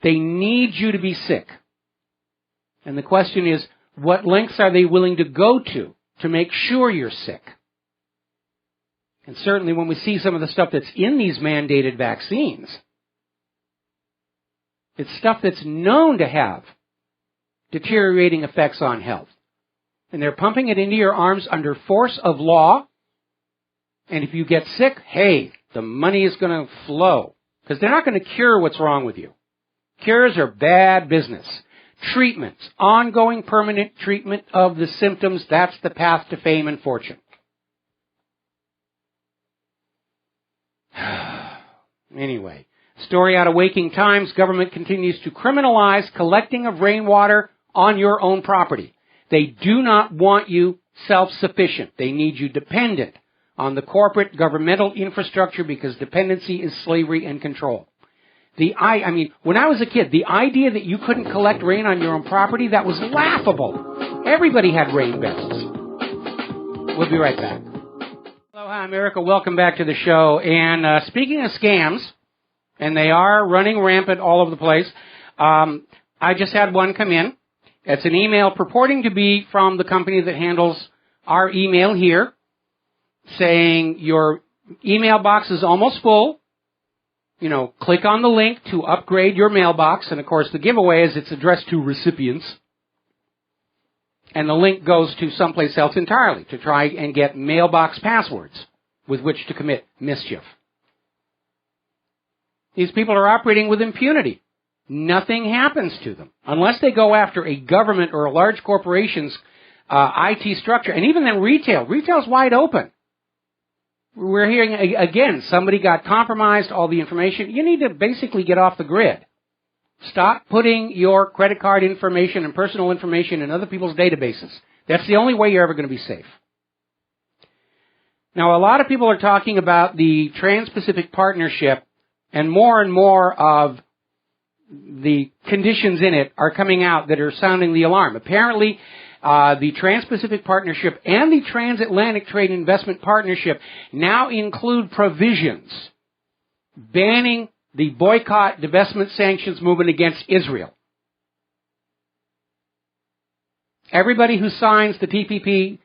They need you to be sick. And the question is, what lengths are they willing to go to make sure you're sick? And certainly when we see some of the stuff that's in these mandated vaccines, it's stuff that's known to have deteriorating effects on health. And they're pumping it into your arms under force of law. And if you get sick, hey, the money is going to flow. Because they're not going to cure what's wrong with you. Cures are bad business. Treatments, ongoing permanent treatment of the symptoms, that's the path to fame and fortune. Anyway, story out of Waking Times. Government continues to criminalize collecting of rainwater on your own property. They do not want you self-sufficient. They need you dependent on the corporate governmental infrastructure because dependency is slavery and control. When I was a kid, the idea that you couldn't collect rain on your own property, that was laughable. Everybody had rain barrels. We'll be right back. Hello, hi, America. Welcome back to the show. And speaking of scams, and they are running rampant all over the place, I just had one come in. It's an email purporting to be from the company that handles our email here, saying your email box is almost full. You know, click on the link to upgrade your mailbox. And, of course, the giveaway is it's addressed to recipients. And the link goes to someplace else entirely to try and get mailbox passwords with which to commit mischief. These people are operating with impunity. Nothing happens to them unless they go after a government or a large corporation's IT structure. And even then retail. Retail's wide open. We're hearing, again, somebody got compromised, all the information. You need to basically get off the grid. Stop putting your credit card information and personal information in other people's databases. That's the only way you're ever going to be safe. Now, a lot of people are talking about the Trans-Pacific Partnership, and more of the conditions in it are coming out that are sounding the alarm. Apparently, the Trans-Pacific Partnership and the Transatlantic Trade and Investment Partnership now include provisions banning the boycott, divestment, sanctions movement against Israel. Everybody who signs the TPIP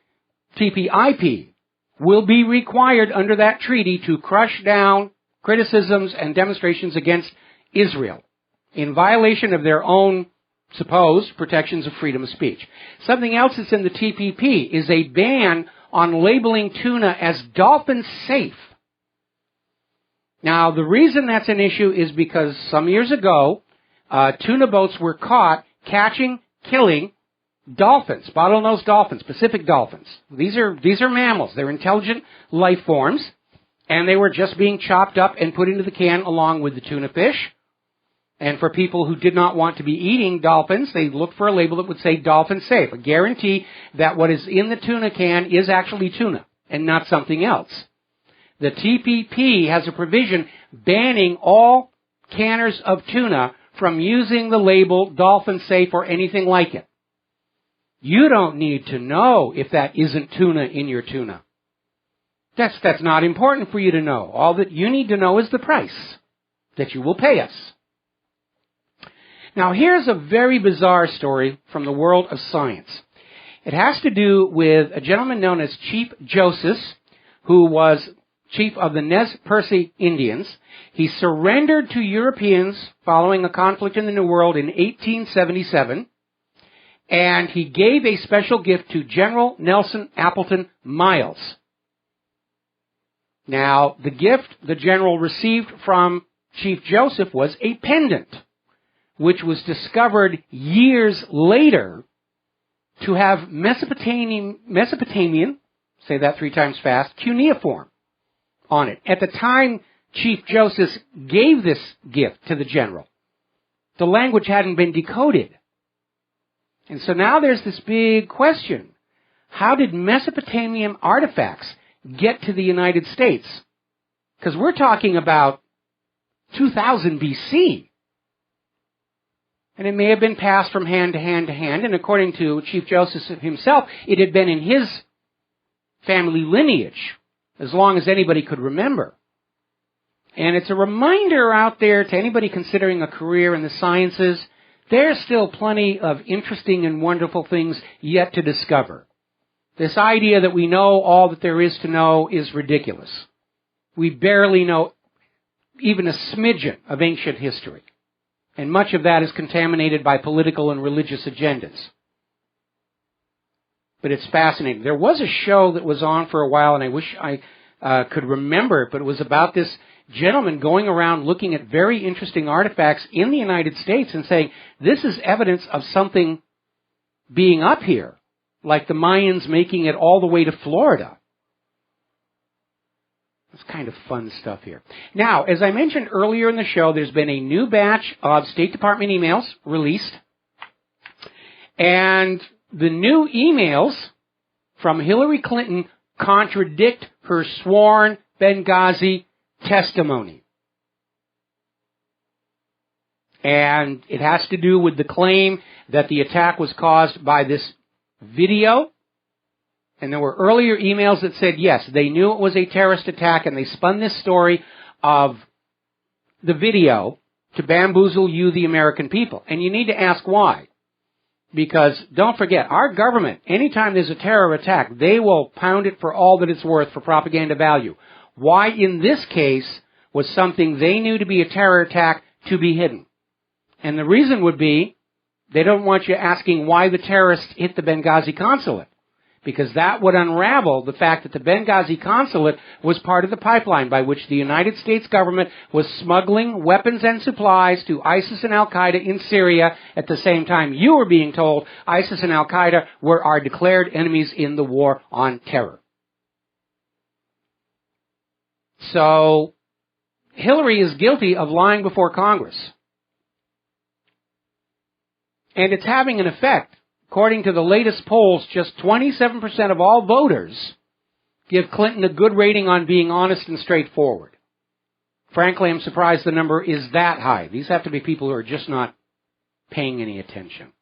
will be required under that treaty to crush down criticisms and demonstrations against Israel in violation of their own supposed protections of freedom of speech. Something else that's in the TPP is a ban on labeling tuna as dolphin safe. Now, the reason that's an issue is because some years ago, tuna boats were caught catching, killing dolphins, bottlenose dolphins, Pacific dolphins. These are mammals. They're intelligent life forms, and they were just being chopped up and put into the can along with the tuna fish. And for people who did not want to be eating dolphins, they looked for a label that would say dolphin safe, a guarantee that what is in the tuna can is actually tuna and not something else. The TPP has a provision banning all canners of tuna from using the label dolphin safe or anything like it. You don't need to know if that isn't tuna in your tuna. That's not important for you to know. All that you need to know is the price that you will pay us. Now, here's a very bizarre story from the world of science. It has to do with a gentleman known as Chief Joseph, who was chief of the Nez Perce Indians. He surrendered to Europeans following a conflict in the New World in 1877, and he gave a special gift to General Nelson Appleton Miles. Now, the gift the general received from Chief Joseph was a pendant, which was discovered years later to have Mesopotamian, say that 3 times fast, cuneiform on it. At the time Chief Joseph gave this gift to the general, the language hadn't been decoded. And so now there's this big question. How did Mesopotamian artifacts get to the United States? Because we're talking about 2000 BC. And it may have been passed from hand to hand to hand, and according to Chief Joseph himself, it had been in his family lineage as long as anybody could remember. And it's a reminder out there to anybody considering a career in the sciences, there's still plenty of interesting and wonderful things yet to discover. This idea that we know all that there is to know is ridiculous. We barely know even a smidgen of ancient history. And much of that is contaminated by political and religious agendas. But it's fascinating. There was a show that was on for a while, and I wish I could remember it, but it was about this gentleman going around looking at very interesting artifacts in the United States and saying, this is evidence of something being up here, like the Mayans making it all the way to Florida. It's kind of fun stuff here. Now, as I mentioned earlier in the show, there's been a new batch of State Department emails released. And the new emails from Hillary Clinton contradict her sworn Benghazi testimony. And it has to do with the claim that the attack was caused by this video. And there were earlier emails that said, yes, they knew it was a terrorist attack, and they spun this story of the video to bamboozle you, the American people. And you need to ask why. Because don't forget, our government, anytime there's a terror attack, they will pound it for all that it's worth for propaganda value. Why in this case was something they knew to be a terror attack to be hidden? And the reason would be they don't want you asking why the terrorists hit the Benghazi consulate. Because that would unravel the fact that the Benghazi consulate was part of the pipeline by which the United States government was smuggling weapons and supplies to ISIS and Al-Qaeda in Syria at the same time you were being told ISIS and Al-Qaeda were our declared enemies in the war on terror. So, Hillary is guilty of lying before Congress. And it's having an effect. According to the latest polls, just 27% of all voters give Clinton a good rating on being honest and straightforward. Frankly, I'm surprised the number is that high. These have to be people who are just not paying any attention.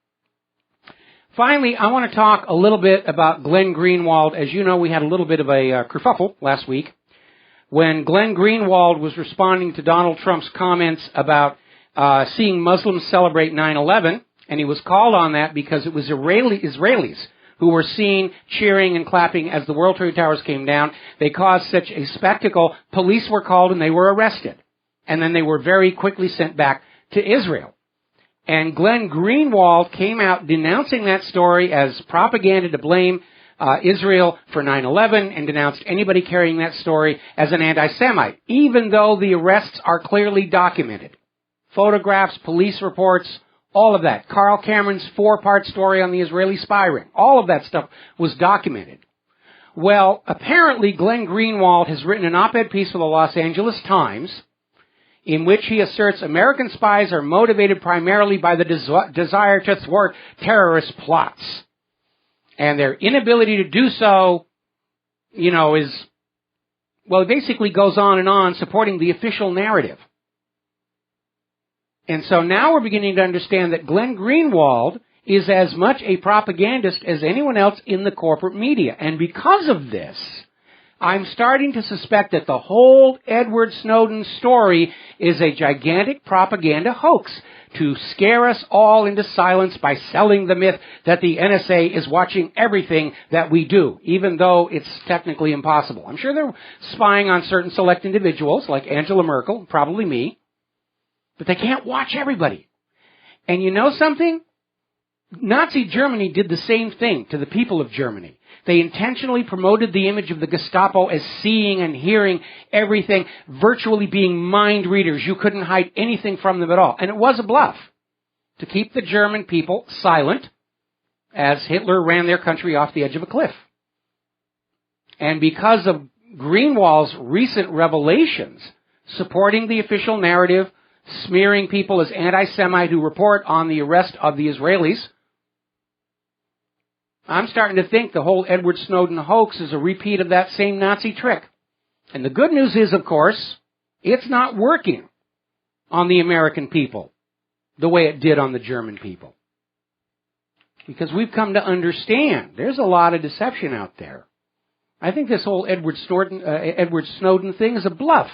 Finally, I want to talk a little bit about Glenn Greenwald. As you know, we had a little bit of a kerfuffle last week when Glenn Greenwald was responding to Donald Trump's comments about seeing Muslims celebrate 9/11. And he was called on that because it was Israelis who were seen cheering and clapping as the World Trade Towers came down. They caused such a spectacle. Police were called and they were arrested. And then they were very quickly sent back to Israel. And Glenn Greenwald came out denouncing that story as propaganda to blame Israel for 9/11 and denounced anybody carrying that story as an anti-Semite, even though the arrests are clearly documented. Photographs, police reports, all of that. Carl Cameron's 4-part story on the Israeli spy ring, all of that stuff was documented. Well, apparently Glenn Greenwald has written an op-ed piece for the Los Angeles Times in which he asserts American spies are motivated primarily by the desire to thwart terrorist plots. And their inability to do so, it basically goes on and on supporting the official narrative. And so now we're beginning to understand that Glenn Greenwald is as much a propagandist as anyone else in the corporate media. And because of this, I'm starting to suspect that the whole Edward Snowden story is a gigantic propaganda hoax to scare us all into silence by selling the myth that the NSA is watching everything that we do, even though it's technically impossible. I'm sure they're spying on certain select individuals, like Angela Merkel, probably me, but they can't watch everybody. And you know something? Nazi Germany did the same thing to the people of Germany. They intentionally promoted the image of the Gestapo as seeing and hearing everything, virtually being mind readers. You couldn't hide anything from them at all. And it was a bluff to keep the German people silent as Hitler ran their country off the edge of a cliff. And because of Greenwald's recent revelations supporting the official narrative, smearing people as anti-Semite who report on the arrest of the Israelis, I'm starting to think the whole Edward Snowden hoax is a repeat of that same Nazi trick. And the good news is, of course, it's not working on the American people the way it did on the German people. Because we've come to understand there's a lot of deception out there. I think this whole Edward Snowden thing is a bluff.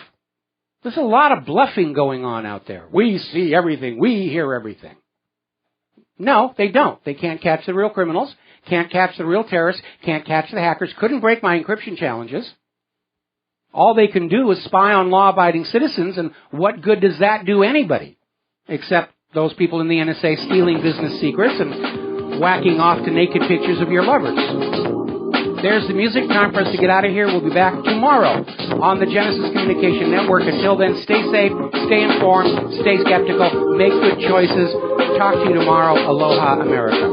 There's a lot of bluffing going on out there. We see everything. We hear everything. No, they don't. They can't catch the real criminals, can't catch the real terrorists, can't catch the hackers, couldn't break my encryption challenges. All they can do is spy on law-abiding citizens, and what good does that do anybody? Except those people in the NSA stealing business secrets and whacking off to naked pictures of your lovers. There's the music. Time for us to get out of here. We'll be back tomorrow on the Genesis Communication Network. Until then, stay safe, stay informed, stay skeptical, make good choices. Talk to you tomorrow. Aloha, America.